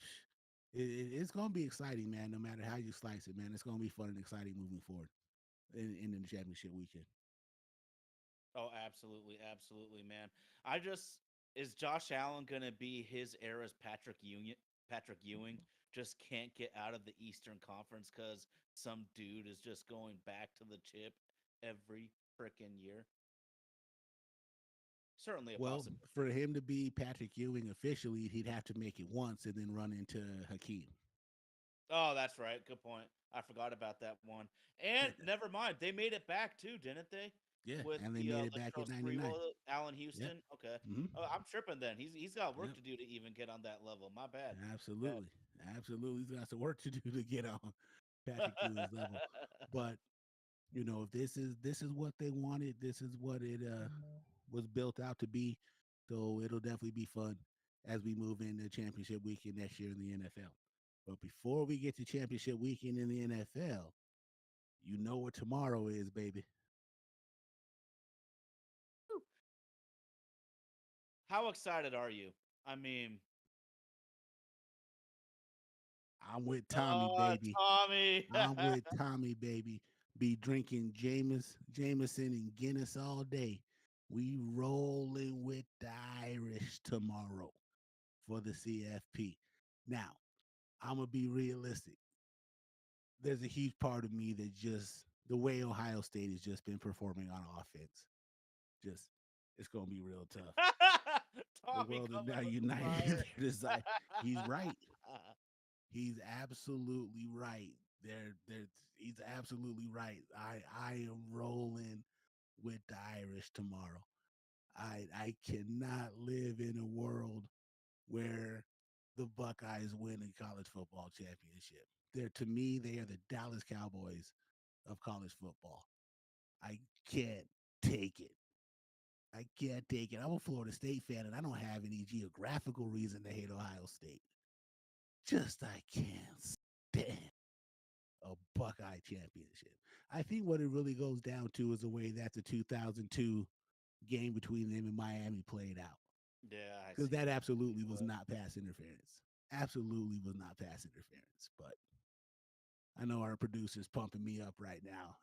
it's going to be exciting, man. No matter how you slice it, man, it's going to be fun and exciting moving forward in the championship weekend. Oh, absolutely, absolutely, man. I just is Josh Allen gonna be his era's Patrick Ewing? Patrick Ewing just can't get out of the Eastern Conference because some dude is just going back to the chip every freaking year. Certainly a Well, possibility. for him to be Patrick Ewing officially, he'd have to make it once and then run into Hakeem. Oh, that's right. Good point. I forgot about that one. And never mind, they made it back too, didn't they? Yeah, with and they the made it back in Latrell '99. Sprewell, Allen Yep. Houston. Okay, Hmm. oh, I'm tripping. Then he's got work Yep. to do to even get on that level. My bad. Bad. Absolutely. Absolutely. He's got some work to do to get on Patrick Ewing's level. But if this is what they wanted, this is what it was built out to be. So it'll definitely be fun as we move into championship weekend next year in the NFL. But before we get to championship weekend in the NFL, you know what tomorrow is, baby. How excited are you? I mean, I'm with Tommy, oh, baby. Tommy. I'm with Tommy, baby. Be drinking Jameson, and Guinness all day. We rolling with the Irish tomorrow for the CFP. Now, I'm gonna be realistic. There's a huge part of me that just the way Ohio State has just been performing on offense. Just it's gonna be real tough. The Tommy world is coming now with the united. fire. He's right. He's absolutely right. He's absolutely right. I am rolling with the Irish tomorrow. I cannot live in a world where the Buckeyes win a college football championship. To me, they are the Dallas Cowboys of college football. I can't take it. I can't take it. I'm a Florida State fan, and I don't have any geographical reason to hate Ohio State. Just I can't stand a Buckeye championship. I think what it really goes down to is the way that the 2002 game between them and Miami played out. Yeah, I Because see that that. absolutely was not pass interference. Absolutely was not pass interference. But I know our producer's pumping me up right now.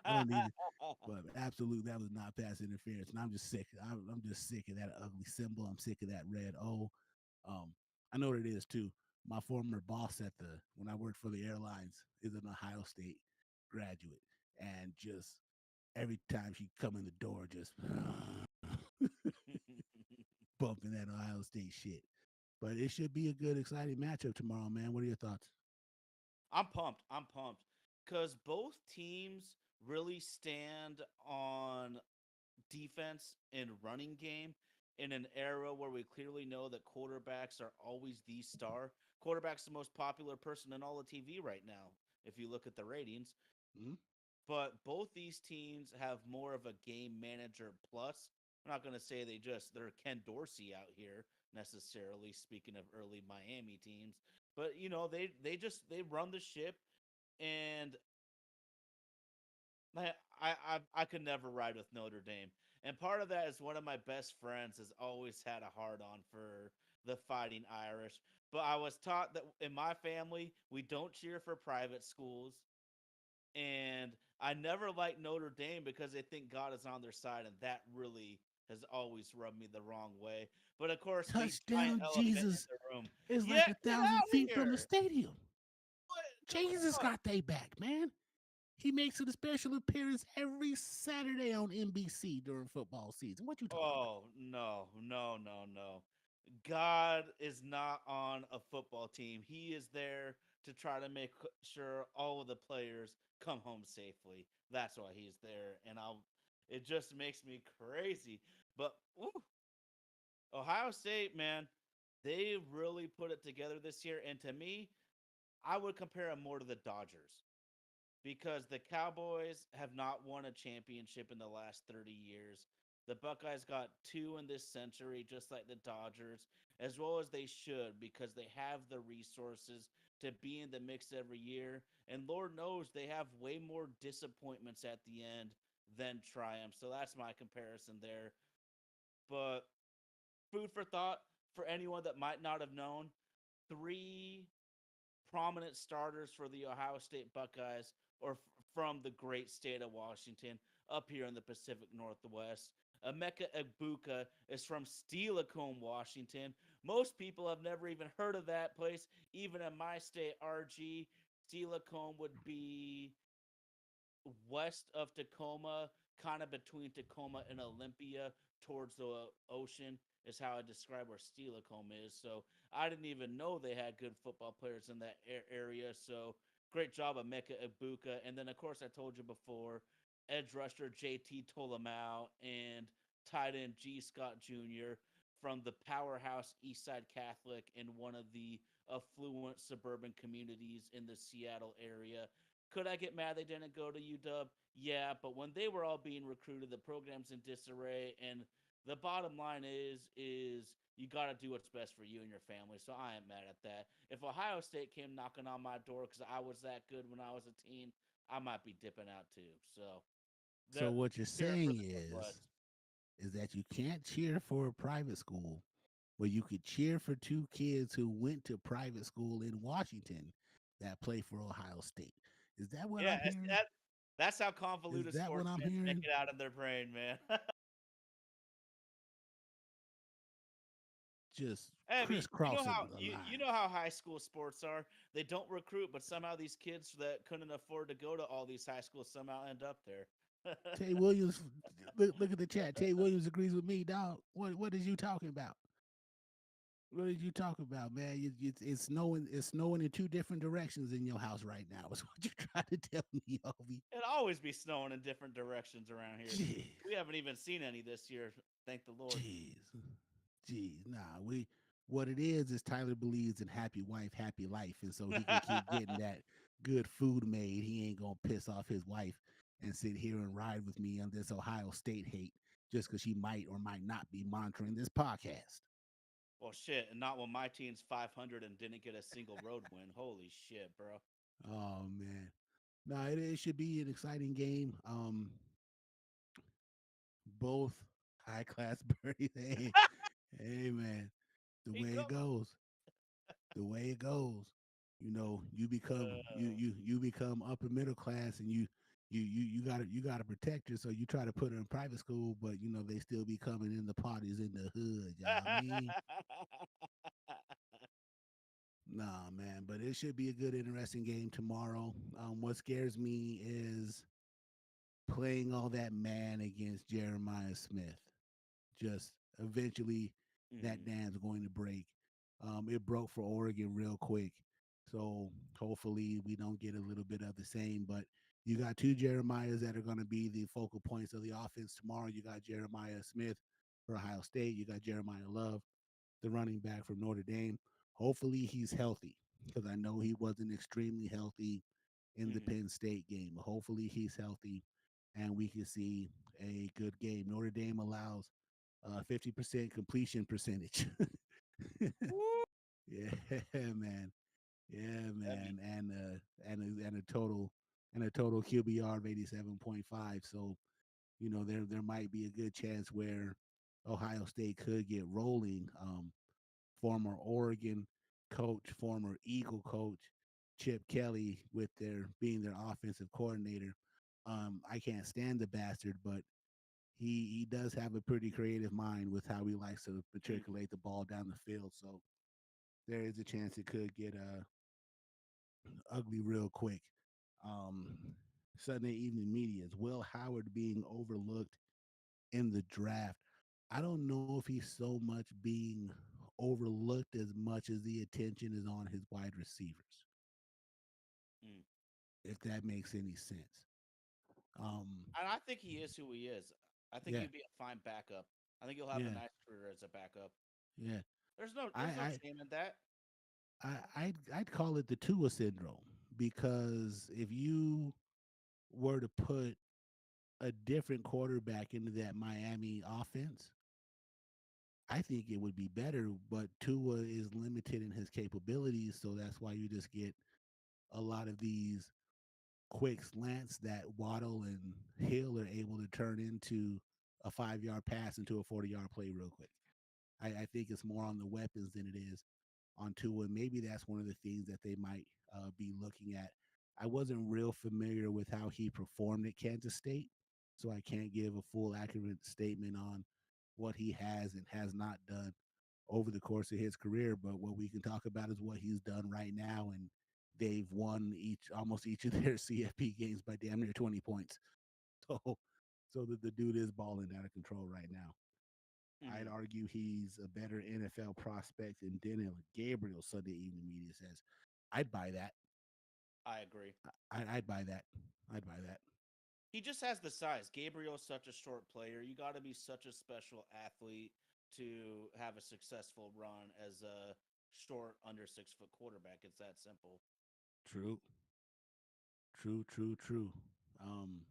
I don't need it. But absolutely, that was not pass interference. And I'm just sick. I'm just sick of that ugly symbol. I'm sick of that red O. Um, I know what it is too. My former boss when I worked for the airlines is an Ohio State graduate, and just every time she come in the door, just bumping that Ohio State shit. But it should be a good, exciting matchup tomorrow, man. What are your thoughts? I'm pumped. I'm pumped because both teams really stand on defense and running game in an era where we clearly know that quarterbacks are always the star. Quarterback's the most popular person in all of TV right now, if you look at the ratings. Mm-hmm. But both these teams have more of a game manager plus. I'm not going to say they're Ken Dorsey out here necessarily. Speaking of early Miami teams, but they run the ship, and I could never ride with Notre Dame, and part of that is one of my best friends has always had a hard on for the Fighting Irish. But I was taught that in my family we don't cheer for private schools, and I never liked Notre Dame because they think God is on their side, and that really has always rubbed me the wrong way. But of course, the giant Touchdown, elephant in Jesus the room. is Yeah, like a get thousand out of feet from the here! stadium. What? Jesus Ugh. got they back, man. He makes a special appearance every Saturday on NBC during football season. What you talking about? Oh no, no, no, no. God is not on a football team. He is there to try to make sure all of the players come home safely. That's why he's there, and I'll. It just makes me crazy. But ooh, Ohio State, man, they really put it together this year. And to me, I would compare them more to the Dodgers because the Cowboys have not won a championship in the last 30 years. The Buckeyes got two in this century, just like the Dodgers, as well as they should, because they have the resources to be in the mix every year. And Lord knows they have way more disappointments at the end than triumphs. So that's my comparison there. But food for thought for anyone that might not have known, three prominent starters for the Ohio State Buckeyes or from the great state of Washington up here in the Pacific Northwest. Emeka Egbuka is from Steilacoom, Washington. Most people have never even heard of that place. Even in my state, RG, Steilacoom would be west of Tacoma, kind of between Tacoma and Olympia towards the ocean is how I describe where Steilacoom is. So I didn't even know they had good football players in that area. So great job of Mecca Ibuka. And then, of course, I told you before, edge rusher JT Tolomau and tight end G. Scott Jr. from the powerhouse Eastside Catholic in one of the affluent suburban communities in the Seattle area. Could I get mad they didn't go to UW? Yeah, but when they were all being recruited, the program's in disarray, and the bottom line is you got to do what's best for you and your family. So I ain't mad at that. If Ohio State came knocking on my door because I was that good when I was a teen, I might be dipping out too. So So the what you're cheering for saying the Northwest. is that you can't cheer for a private school, but you could cheer for two kids who went to private school in Washington that play for Ohio State. Is that what Yeah, I'm hearing? that's how Is convoluted that what sports I'm fans make hearing? it out in their brain, man. Just I mean, crisscrossing the you line. know how high school sports are. They don't recruit, but somehow these kids that couldn't afford to go to all these high schools somehow end up there. Tay Williams, look at the chat. Tay Williams agrees with me, dog. What is you talking about? What are you talking about, man? It's snowing. It's snowing in two different directions in your house right now. Is what you're trying to tell me, Ovi? It'd always be snowing in different directions around here. Jeez, We haven't even seen any this year, thank the Lord. jeez, jeez. Nah, we. What it is Tyler believes in happy wife, happy life, and so he can keep getting that good food made. He ain't gonna piss off his wife and sit here and ride with me on this Ohio State hate just because she might or might not be monitoring this podcast. Well, shit, and not when my team's 500 and didn't get a single road win. Holy shit, bro. Oh man. No, it should be an exciting game. Both high class birdies. Hey man, the He way it come. goes, the way it goes. You know, Uh, you become upper middle class, and you gotta protect her. So you try to put her in private school, but you know they still be coming in the parties in the hood. Y'all, I mean, nah, man. But it should be a good, interesting game tomorrow. What scares me is playing all that man against Jeremiah Smith. Just eventually that Mhm. dam's going to break. It broke for Oregon real quick. So hopefully we don't get a little bit of the same. But you got two Jeremiahs that are going to be the focal points of the offense tomorrow. You got Jeremiah Smith for Ohio State. You got Jeremiah Love, the running back from Notre Dame. Hopefully he's healthy because I know he wasn't extremely healthy in the Mhm. Penn State game. Hopefully he's healthy and we can see a good game. Notre Dame allows 50% completion percentage. Woo! Yeah, man. Yeah, Heavy. man. And a total QBR of 87.5. So, you know, there might be a good chance where Ohio State could get rolling. Former Oregon coach, former Eagle coach, Chip Kelly, with their being their offensive coordinator. I can't stand the bastard, but he does have a pretty creative mind with how he likes to Mhm. matriculate the ball down the field. So there is a chance it could get ugly real quick. Um, Sunday evening media is Will Howard being overlooked in the draft. I don't know if he's so much being overlooked as much as the attention is on his wide receivers, Mm. if that makes any sense. And I think he is who he is. I think Yeah, he'd be a fine backup. I think he'll have a yeah, nice career as a backup. yeah. I, There's no I shame in that. I'd call it the Tua syndrome because if you were to put a different quarterback into that Miami offense, I think it would be better. But Tua is limited in his capabilities, so that's why you just get a lot of these quick slants that Waddle and Hill are able to turn into a 5 yard pass into a 40 yard play real quick. I think it's more on the weapons than it is on Tua. And maybe that's one of the things that they might be looking at. I wasn't real familiar with how he performed at Kansas State, so I can't give a full accurate statement on what he has and has not done over the course of his career. But what we can talk about is what he's done right now, and they've won almost each of their CFP games by damn near 20 points. So, so the dude is balling out of control right now. I'd Hmm. argue he's a better NFL prospect than Daniel Gabriel. Sunday evening media says, I'd buy that. I agree. I'd buy that. I'd buy that. He just has the size. Gabriel's such a short player. You got to be such a special athlete to have a successful run as a short, under 6 foot quarterback. It's that simple. True, true. Um,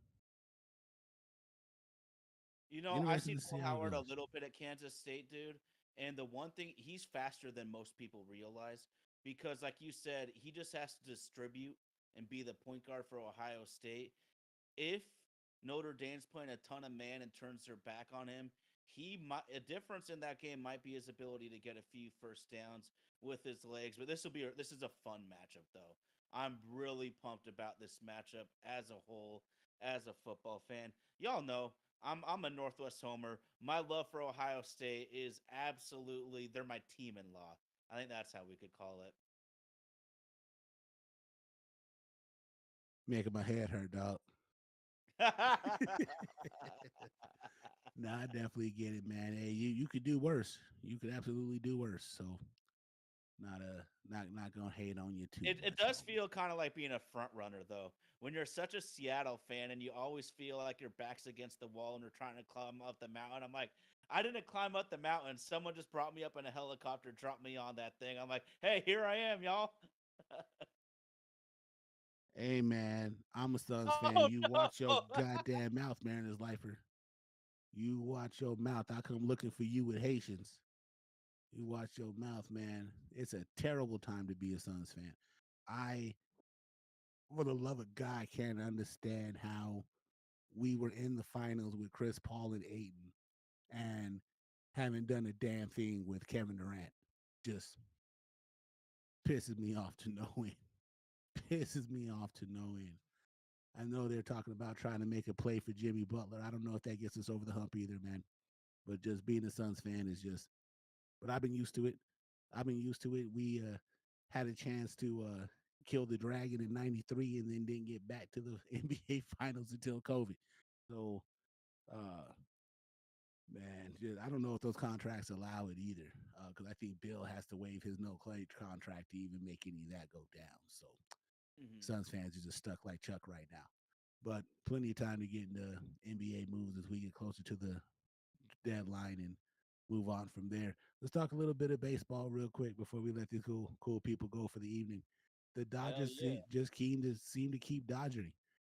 I Interested seen to see Will how it Howard a goes. little bit at Kansas State, dude. And the one thing, he's faster than most people realize because, like you said, he just has to distribute and be the point guard for Ohio State. If Notre Dame's playing a ton of man and turns their back on him, he might a difference in that game might be his ability to get a few first downs with his legs. But this is a fun matchup though. I'm really pumped about this matchup as a whole, as a football fan. Y'all know I'm a Northwest homer. My love for Ohio State is absolutely they're my team in law. I think that's how we could call it. Making my head hurt, dog. Nah, I definitely get it, man. Hey, you could do worse. You could absolutely do worse. So not gonna hate on you too It much, does homie. feel kind of like being a front runner though. When you're such a Seattle fan and you always feel like your back's against the wall and you're trying to climb up the mountain. I'm like, I didn't climb up the mountain. Someone just brought me up in a helicopter, dropped me on that thing. I'm like, hey, here I am, y'all. Hey man, I'm a Suns fan. Oh You no. watch your goddamn mouth, Mariners lifer. You watch your mouth. I come looking for you with Haitians. You watch your mouth, man. It's a terrible time to be a Suns fan. I, for the love of God, can't understand how we were in the finals with Chris Paul and Aiton and haven't done a damn thing with Kevin Durant. Just pisses me off to no end. Pisses me off to no end. I know they're talking about trying to make a play for Jimmy Butler. I don't know if that gets us over the hump either, man. But just being a Suns fan is just. But I've been used to it. I've been used to it. We had a chance to kill the Dragon in '93, and then didn't get back to the NBA Finals until COVID. So, uh, man, just, I don't know if those contracts allow it either, because I think Bill has to waive his no clay contract to even make any of that go down. So, Mhm. Suns fans are just stuck like Chuck right now. But plenty of time to get into NBA moves as we get closer to the deadline and move on from there. Let's talk a little bit of baseball real quick before we let these cool people go for the evening. The Hell Dodgers yeah. just keen to seem to keep dodging.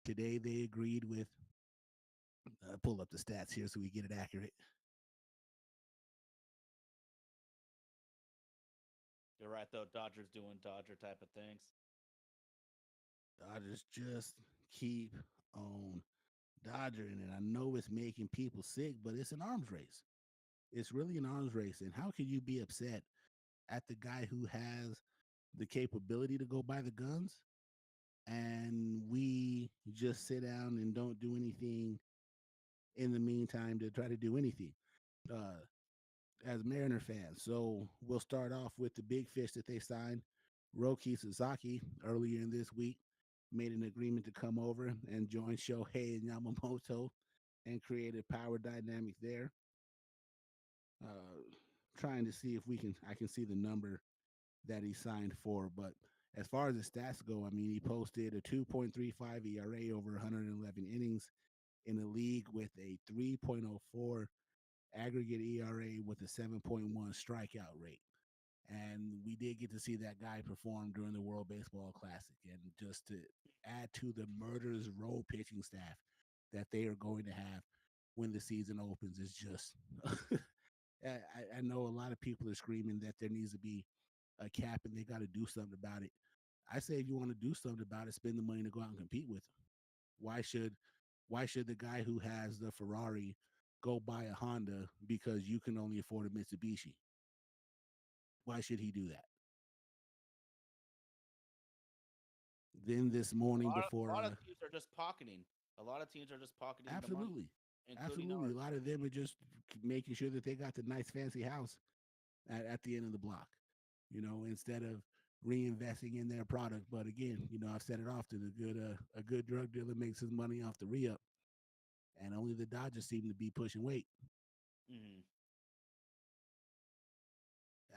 Today they agreed with. Pull up the stats here so we get it accurate. You're right though. Dodgers doing Dodger type of things. Dodgers just keep on dodging, and I know it's making people sick, but it's an arms race. It's really an arms race, and how can you be upset at the guy who has the capability to go buy the guns and we just sit down and don't do anything in the meantime to try to do anything uh, as Mariner fans. So we'll start off with the big fish that they signed. Roki Sasaki earlier in this week made an agreement to come over and join Shohei and Yamamoto and create a power dynamic there. Uh, Trying to see if I can see the number that he signed for, but as far as the stats go, I mean, he posted a 2.35 ERA over 111 innings in a league with a 3.04 aggregate ERA with a 7.1 strikeout rate. And we did get to see that guy perform during the World Baseball Classic. And just to add to the murderers row pitching staff that they are going to have when the season opens is just. I know a lot of people are screaming that there needs to be a cap and they got to do something about it. I say if you want to do something about it, spend the money to go out and compete with them. Why should why should the guy who has the Ferrari go buy a Honda because you can only afford a Mitsubishi? Why should he do that? Then this morning A before lot of teams are just pocketing. A lot of teams are just pocketing the money, absolutely. including Absolutely. A ours. lot of them are just making sure that they got the nice fancy house at the end of the block, instead of reinvesting in their product. But again, I've said it often, a good drug dealer makes his money off the re-up, and only the Dodgers seem to be pushing weight. Hmm.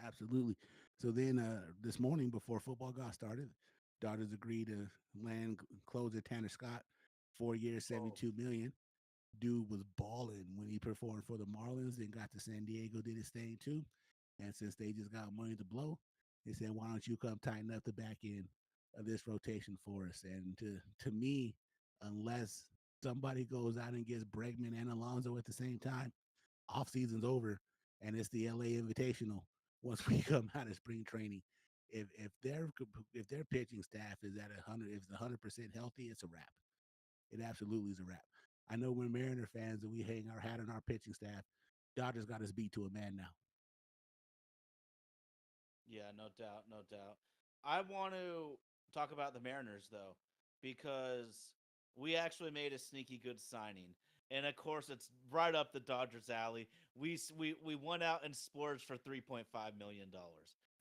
Absolutely. So then this morning before football got started, Dodgers agreed to land closer Tanner Scott 4 years, Oh, 72 million. Dude was balling when he performed for the Marlins and got to San Diego, did his thing too. And since they just got money to blow, they said, "Why don't you come tighten up the back end of this rotation for us?" And to me, unless somebody goes out and gets Bregman and Alonso at the same time, off season's over, and it's the LA Invitational. Once we come out of spring training, if their pitching staff is at 100, if it's 100% healthy, it's a wrap. It absolutely is a wrap. I know we're Mariner fans and we hang our hat on our pitching staff. Dodgers got us beat to a man now. yeah, no doubt, no doubt. I want to talk about the Mariners though, because we actually made a sneaky good signing, and of course it's right up the Dodgers' alley. We went out and splurged for $3.5 million.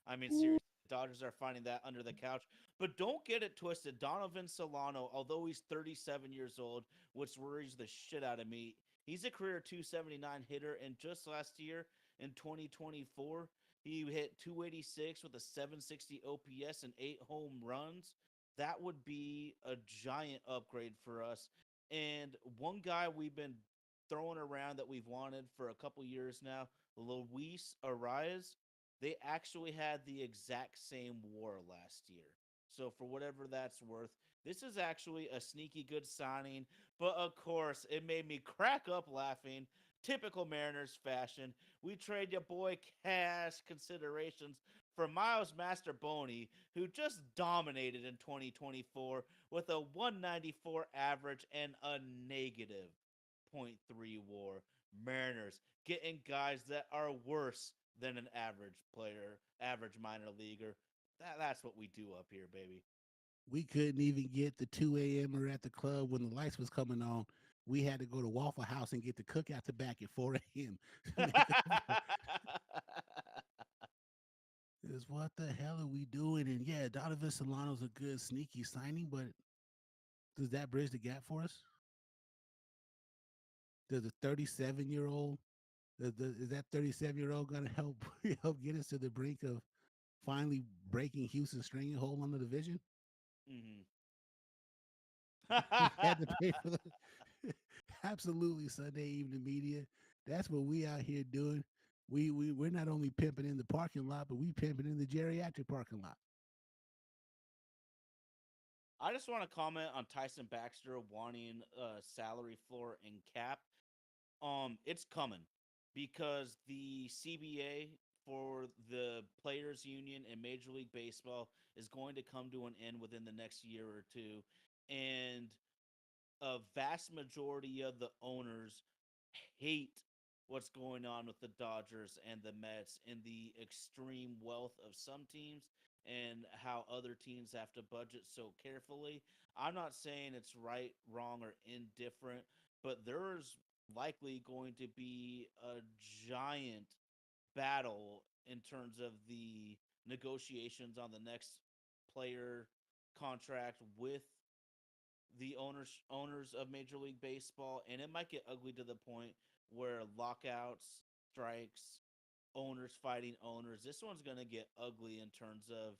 I mean, seriously, the Dodgers are finding that under the couch. But don't get it twisted. Donovan Solano, although he's 37 years old, which worries the shit out of me, he's a career 279 hitter, and just last year in 2024 he hit 286 with a 760 OPS and 8 home runs. That would be a giant upgrade for us. And one guy we've been throwing around that we've wanted for a couple years now, Luis Arias, they actually had the exact same war last year. So for whatever that's worth, this is actually a sneaky good signing. But of course, it made me crack up laughing. Typical Mariners fashion. We trade your boy cash considerations for Miles Masterboni, who just dominated in 2024 with a 194 average and a negative point 0.3 war. Mariners getting guys that are worse than an average player, average minor leaguer. That's what we do up here, baby. We couldn't even get the 2 a.m. at the club when the lights was coming on. We had to go to Waffle House and get the cookout to back at 4 a.m. to make up for is what the hell are we doing? And yeah, Donovan Solano's a good sneaky signing, but does that bridge the gap for us? Does a 37-year-old is that 37-year-old gonna help help get us to the brink of finally breaking Houston's stringing hold on the division? hmm We had to pay for the absolutely Sunday evening media. That's what we out here doing. We're not only pimping in the parking lot, but we pimping in the geriatric parking lot. I just want to comment on Tyson Baxter wanting a salary floor and cap. It's coming because the CBA for the players union in Major League Baseball is going to come to an end within the next year or two, and a vast majority of the owners hate what's going on with the Dodgers and the Mets and the extreme wealth of some teams and how other teams have to budget so carefully. I'm not saying it's right, wrong, or indifferent, but there's likely going to be a giant battle in terms of the negotiations on the next player contract with the owners of Major League Baseball, and it might get ugly to the point where lockouts, strikes, owners fighting owners. This one's going to get ugly in terms of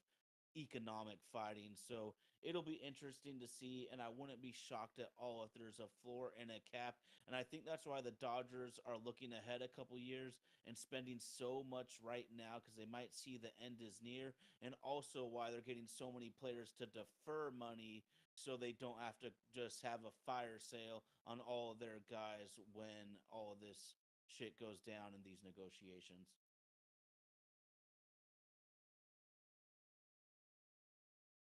economic fighting. So it'll be interesting to see, and I wouldn't be shocked at all if there's a floor and a cap. And I think that's why the Dodgers are looking ahead a couple years and spending so much right now because they might see the end is near, and also why they're getting so many players to defer money so they don't have to just have a fire sale on all of their guys when all of this shit goes down in these negotiations.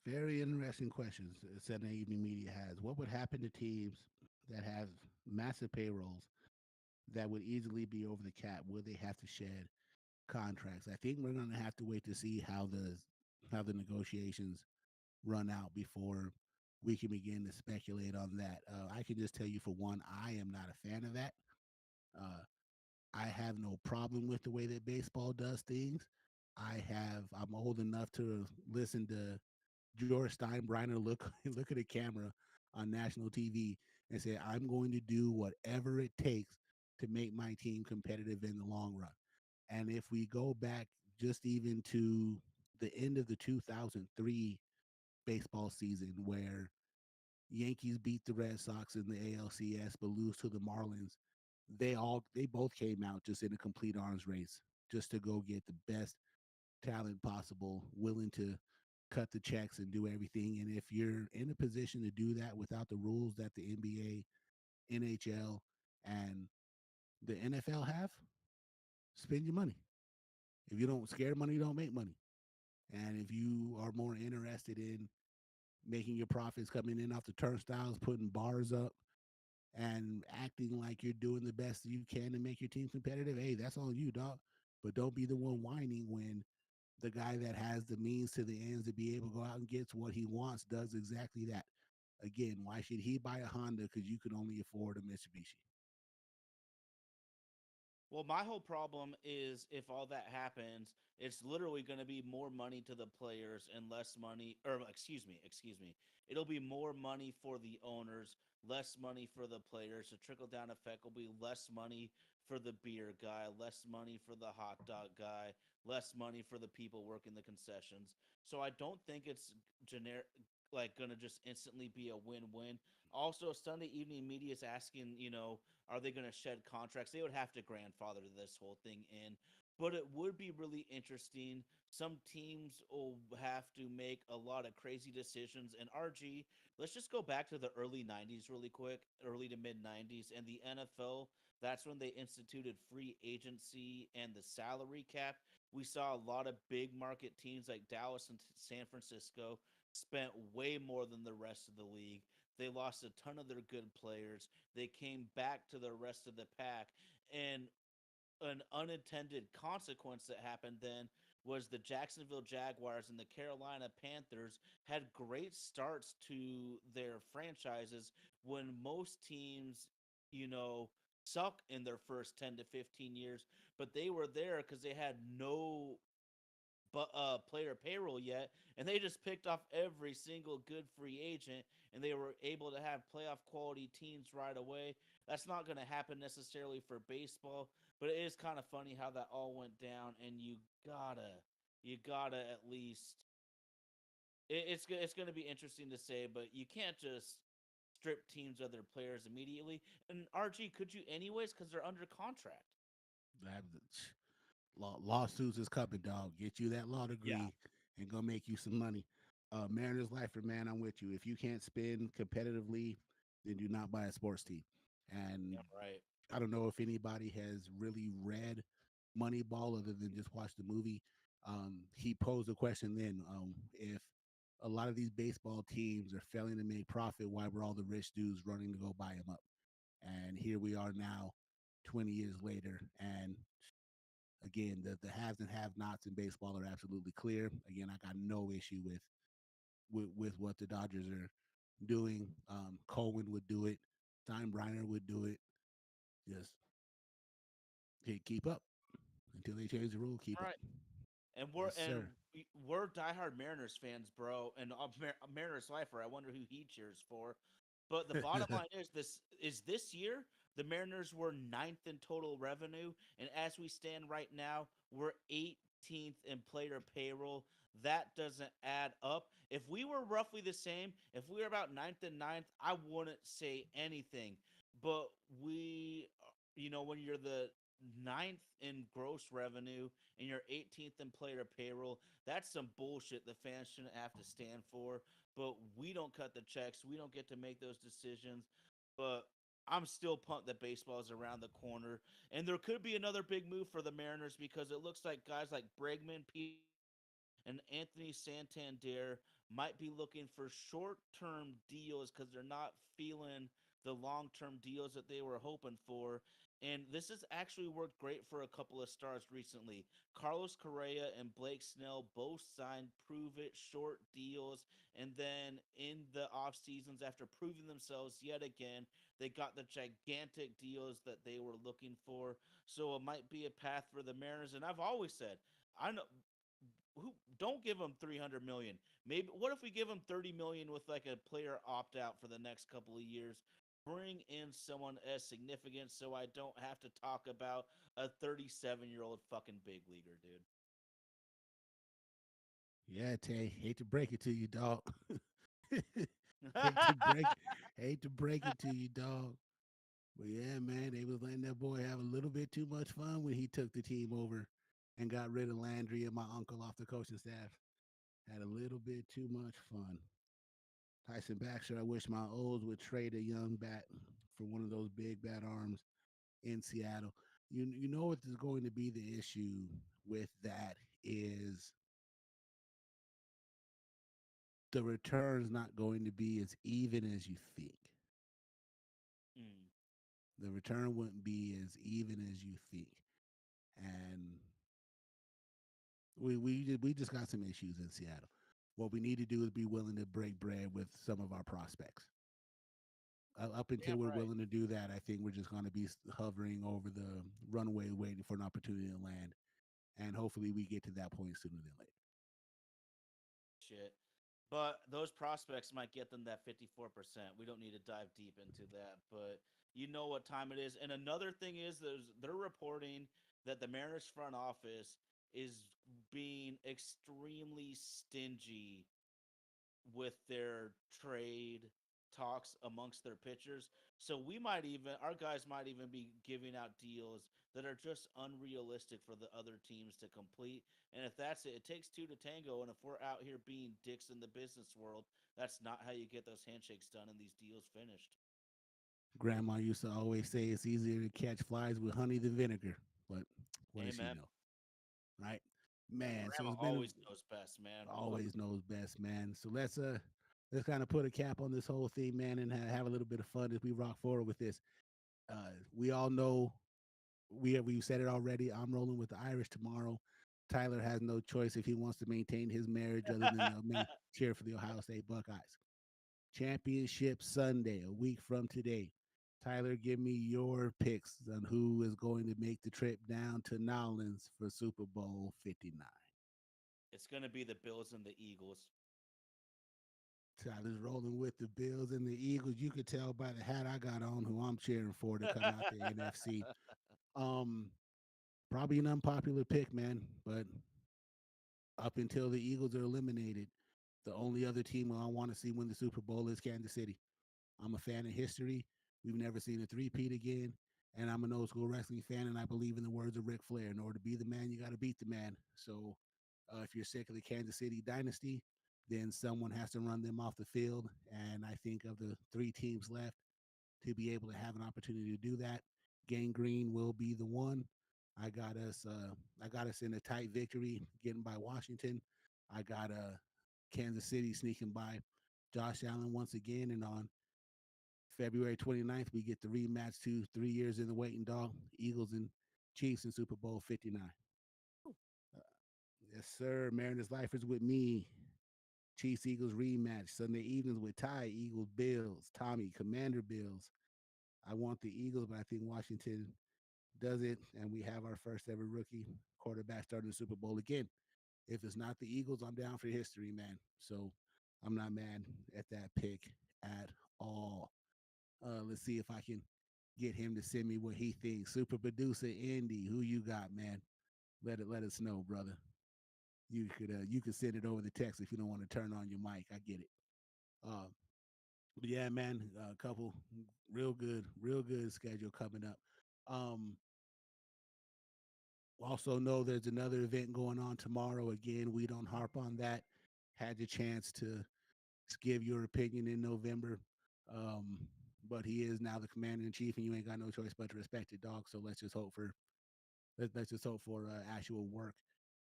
Very interesting questions Sunday evening media has. What would happen to teams that have massive payrolls that would easily be over the cap? Would they have to shed contracts? I think we're going to have to wait to see how the negotiations run out before we can begin to speculate on that. I can just tell you for one, I am not a fan of that. Uh, I have no problem with the way that baseball does things. I'm old enough to listen to George Steinbrenner look at a camera on national TV and say, "I'm going to do whatever it takes to make my team competitive in the long run." And if we go back just even to the end of the 2003 baseball season, where Yankees beat the Red Sox in the ALCS, but lose to the Marlins. They both came out just in a complete arms race, just to go get the best talent possible, willing to cut the checks and do everything. And if you're in a position to do that without the rules that the NBA, NHL, and the NFL have, spend your money. If you don't scare money, you don't make money. And if you are more interested in making your profits coming in off the turnstiles, putting bars up, and acting like you're doing the best you can to make your team competitive, hey, that's on you, dog. But don't be the one whining when the guy that has the means to the ends to be able to go out and gets what he wants does exactly that. Again, why should he buy a Honda because you can only afford a Mitsubishi? Well, my whole problem is if all that happens, it's literally going to be more money to the players and less money, or excuse me. It'll be more money for the owners, less money for the players. The trickle down effect will be less money for the beer guy, less money for the hot dog guy, less money for the people working the concessions. So I don't think it's generic, like going to just instantly be a win-win. Also, Sunday evening media is asking, are they going to shed contracts? They would have to grandfather this whole thing in, but it would be really interesting. Some teams will have to make a lot of crazy decisions. And RG, let's just go back to the early 90s really quick, early to mid 90s, and the NFL. That's when they instituted free agency and the salary cap. We saw a lot of big market teams like Dallas and San Francisco spent way more than the rest of the league. They lost a ton of their good players. They came back to the rest of the pack. And an unintended consequence that happened then was the Jacksonville Jaguars and the Carolina Panthers had great starts to their franchises when most teams, you know, suck in their first 10 to 15 years, but they were there because they had no player payroll yet, and they just picked off every single good free agent, and they were able to have playoff quality teams right away. That's not going to happen necessarily for baseball, but it is kind of funny how that all went down, and you gotta at least. It's going to be interesting to say, but you can't just strip teams of their players immediately. And RG, could you anyways because they're under contract? That, lawsuits is coming, dog. Get you that law Yeah, degree and go make you some money. Mariners lifer, man, I'm with you. If you can't spin competitively, then do not buy a sports team. And yeah, right. I don't know if anybody has really read Moneyball other than just watch the movie. He posed a question then, if a lot of these baseball teams are failing to make profit, why were all the rich dudes running to go buy them up? And here we are now, 20 years later, and again, the haves and have nots in baseball are absolutely clear. Again, I got no issue with what the Dodgers are doing. Cohen would do it. Steinbrenner would do it. Just keep up until they change the rule. Keep All up. right. And we're Yes, and sir. we're diehard Mariners fans, bro, and Mariners lifer. I wonder who he cheers for. But the bottom line is this year the Mariners were ninth in total revenue, and as we stand right now, we're 18th in player payroll. That doesn't add up. If we were roughly the same, if we were about ninth and ninth, I wouldn't say anything. But when you're the ninth in gross revenue and you're 18th in player payroll, that's some bullshit the fans shouldn't have to stand for. But we don't cut the checks. We don't get to make those decisions. But I'm still pumped that baseball is around the corner. And there could be another big move for the Mariners because it looks like guys like Bregman, Pete Alonso, and Anthony Santander might be looking for short-term deals because they're not feeling the long-term deals that they were hoping for. And this has actually worked great for a couple of stars recently. Carlos Correa and Blake Snell both signed prove it short deals. And then in the off seasons, after proving themselves yet again, they got the gigantic deals that they were looking for. So it might be a path for the Mariners. And I've always said, I know who don't give them 300 million. Maybe what if we give them 30 million with like a player opt out for the next couple of years? Bring in someone as significant so I don't have to talk about a 37-year-old fucking big leaguer, dude. Yeah, Tay. Hate to break it to you, dog. hate to break hate to break it to you, dog. But yeah, man, they was letting that boy have a little bit too much fun when he took the team over and got rid of Landry and my uncle off the coaching staff. Had a little bit too much fun. Tyson Baxter, I wish my O's would trade a young bat for one of those big bat arms in Seattle. You know what is going to be the issue with that is the return's not going to be as even as you think. Mm. The return wouldn't be as even as you think. And we just got some issues in Seattle. What we need to do is be willing to break bread with some of our prospects. Up until Damn we're right. willing to do that, I think we're just going to be hovering over the runway, waiting for an opportunity to land. And hopefully, we get to that point sooner than later. Shit. But those prospects might get them that 54%. We don't need to dive deep into that, but you know what time it is. And another thing is they're reporting that the Mariners front office is being extremely stingy with their trade talks amongst their pitchers. So we might even our guys might even be giving out deals that are just unrealistic for the other teams to complete. And if that's it, it takes two to tango. And if we're out here being dicks in the business world, that's not how you get those handshakes done and these deals finished. Grandma used to always say it's easier to catch flies with honey than vinegar. But what does she Amen. know? Right? Man, so Grandma it's been always knows best, man. always knows best, man. So let's kind of put a cap on this whole thing, man, and have a little bit of fun as we rock forward with this. We all know we said it already. I'm rolling with the Irish tomorrow. Tyler has no choice if he wants to maintain his marriage other than cheer for the Ohio State Buckeyes. Championship Sunday, a week from today. Tyler, give me your picks on who is going to make the trip down to Nolens for Super Bowl 59. It's gonna be the Bills and the Eagles. Tyler's rolling with the Bills and the Eagles. You could tell by the hat I got on who I'm cheering for to come out the NFC. Um, Probably an unpopular pick, man, but up until the Eagles are eliminated, the only other team I want to see win the Super Bowl is Kansas City. I'm a fan of history. We've never seen a three-peat again. And I'm an old school wrestling fan, and I believe in the words of Ric Flair. In order to be the man, you got to beat the man. So if you're sick of the Kansas City dynasty, then someone has to run them off the field. And I think of the three teams left to be able to have an opportunity to do that, Gang Green will be the one. I got us. I got us in a tight victory, getting by Washington. I got Kansas City sneaking by Josh Allen once again, and on February 29th, we get the rematch to 3 years in the waiting, dog. Eagles and Chiefs in Super Bowl 59. Uh, yes, sir. Mariners Lifers with me. Chiefs Eagles rematch Sunday evenings with Ty Eagles Bills. Tommy Commander Bills. I want the Eagles, but I think Washington does it, and we have our first ever rookie quarterback starting the Super Bowl again. If it's not the Eagles, I'm down for history, man. So I'm not mad at that pick at all. Let's see if I can get him to send me what he thinks. Super producer Andy, who you got, man? Let us know, brother. You could send it over the text if you don't want to turn on your mic. I get it. Uh, but yeah, man, a couple real good schedule coming up. Um, Also know there's another event going on tomorrow. Again, we don't harp on that. Had the chance to give your opinion in November. Um, but he is now the commander in chief, and you ain't got no choice but to respect it, dog. So let's just hope for actual work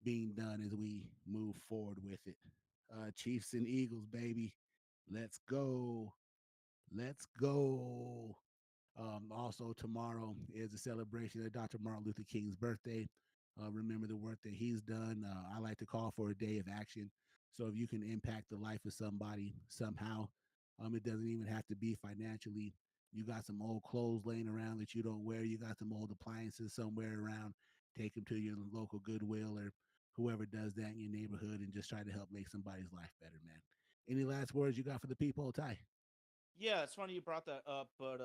being done as we move forward with it. Chiefs and Eagles, baby, let's go, let's go. Also, tomorrow is a celebration of Dr. Martin Luther King's birthday. Remember the work that he's done. I like to call for a day of action. So if you can impact the life of somebody somehow, it doesn't even have to be financially. You got some old clothes laying around that you don't wear. You got some old appliances somewhere around. Take them to your local Goodwill or whoever does that in your neighborhood and just try to help make somebody's life better, man. Any last words you got for the people, Ty? Yeah, it's funny you brought that up, but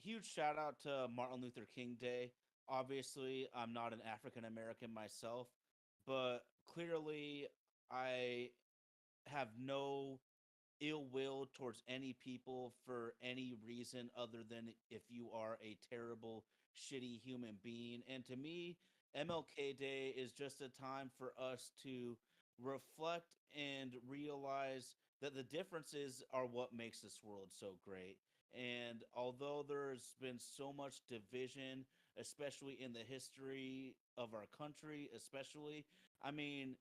huge shout out to Martin Luther King Day. Obviously, I'm not an African American myself, but clearly I have no ill will towards any people for any reason other than if you are a terrible, shitty human being. And to me, MLK Day is just a time for us to reflect and realize that the differences are what makes this world so great. And although there's been so much division, especially in the history of our country, especially, I mean,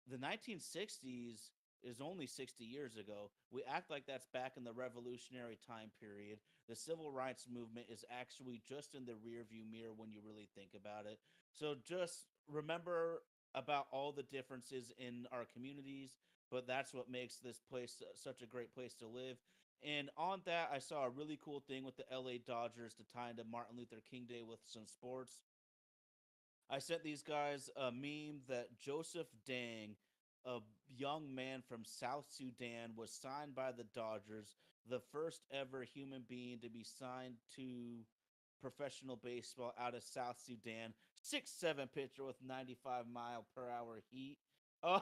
the 1960s is only 60 years ago. We act like that's back in the revolutionary time period. The civil rights movement is actually just in the rearview mirror when you really think about it. So just remember about all the differences in our communities, but that's what makes this place such a great place to live. And on that, I saw a really cool thing with the LA Dodgers to tie into Martin Luther King Day with some sports. I sent these guys a meme that Joseph Dang, a young man from South Sudan, was signed by the Dodgers, the first ever human being to be signed to professional baseball out of South Sudan. 6'7" pitcher with 95-mile-per-hour heat. Oh,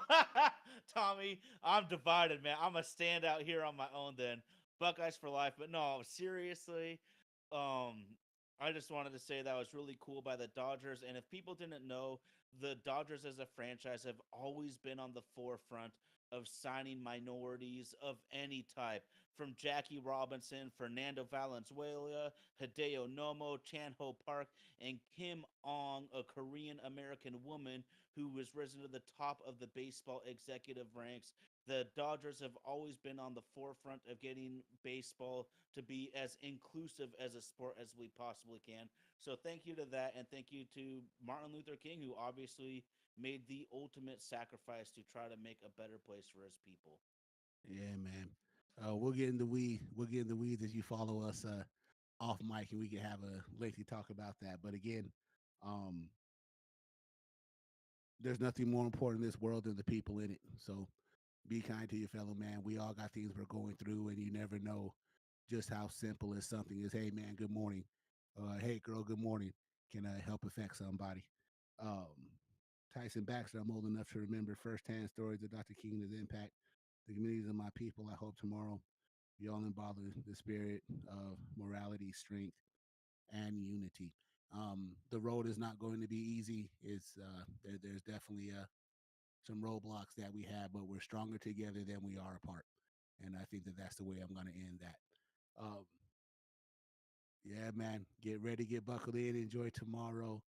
Tommy, I'm divided, man. I'm a standout here on my own then. Buckeyes for life. But no, seriously, um, I just wanted to say that was really cool by the Dodgers. And if people didn't know, the Dodgers as a franchise have always been on the forefront of signing minorities of any type, from Jackie Robinson, Fernando Valenzuela, Hideo Nomo, Chan Ho Park, and Kim Ong, a Korean American woman who was risen to the top of the baseball executive ranks. The Dodgers have always been on the forefront of getting baseball to be as inclusive as a sport as we possibly can. So thank you to that, and thank you to Martin Luther King, who obviously made the ultimate sacrifice to try to make a better place for his people. Yeah, man. We'll get in the weed. We'll get in the weeds as you follow us off mic, and we can have a lengthy talk about that. But again, um, there's nothing more important in this world than the people in it. So be kind to your fellow man. We all got things we're going through, and you never know just how simple as something is. Hey, man, good morning. Hey, girl, good morning. Can help affect somebody. Um, Tyson Baxter, I'm old enough to remember firsthand stories of Dr. King's impact. The communities of my people. I hope tomorrow you all embody the spirit of morality, strength, and unity. The road is not going to be easy. There's definitely some roadblocks that we have, but we're stronger together than we are apart. And I think that that's the way I'm going to end that. Um, yeah, man, get ready, get buckled in, enjoy tomorrow,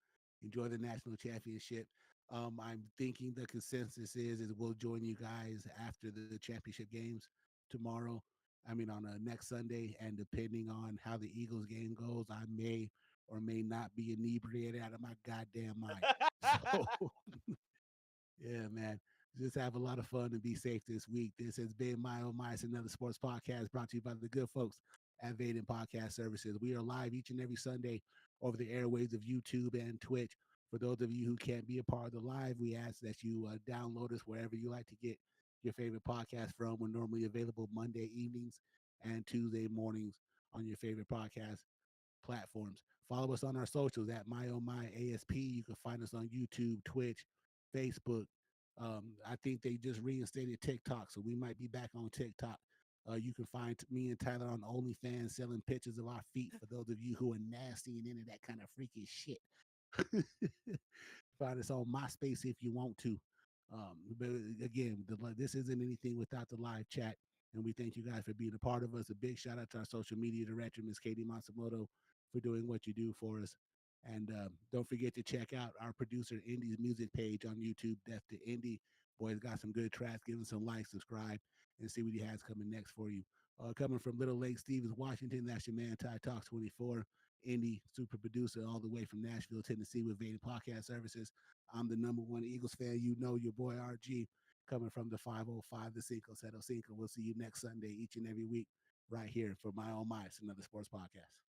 enjoy the national championship. I'm thinking the consensus is we'll join you guys after the championship games tomorrow. I mean, on next Sunday, and depending on how the Eagles game goes, I may or may not be inebriated out of my goddamn mind. So yeah, man. Just have a lot of fun and be safe this week. This has been My Oh My, it's another sports podcast brought to you by the good folks at Vaden Podcast Services. We are live each and every Sunday over the airwaves of YouTube and Twitch. For those of you who can't be a part of the live, we ask that you download us wherever you like to get your favorite podcast from. We're normally available Monday evenings and Tuesday mornings on your favorite podcast platforms. Follow us on our socials at My Oh My ASP. You can find us on YouTube, Twitch, Facebook. I think they just reinstated TikTok, so we might be back on TikTok. You can find me and Tyler on OnlyFans selling pictures of our feet for those of you who are nasty and into that kind of freaky shit. Find us on MySpace if you want to. But again, this isn't anything without the live chat. And we thank you guys for being a part of us. A big shout out to our social media director, Miss Katie Matsumoto, for doing what you do for us. And don't forget to check out our producer Indy's music page on YouTube. Death to Indy. Boy's got some good tracks. Give him some likes, subscribe, and see what he has coming next for you. Coming from Little Lake Stevens, Washington, that's your man Ty Talks 24. Indy, super producer, all the way from Nashville, Tennessee, with Vaden Podcast Services. I'm the number one Eagles fan. You know your boy RG, coming from the 505, the Cinco Cero Cinco. We'll see you next Sunday, each and every week, right here for My Oh My. It's another sports podcast.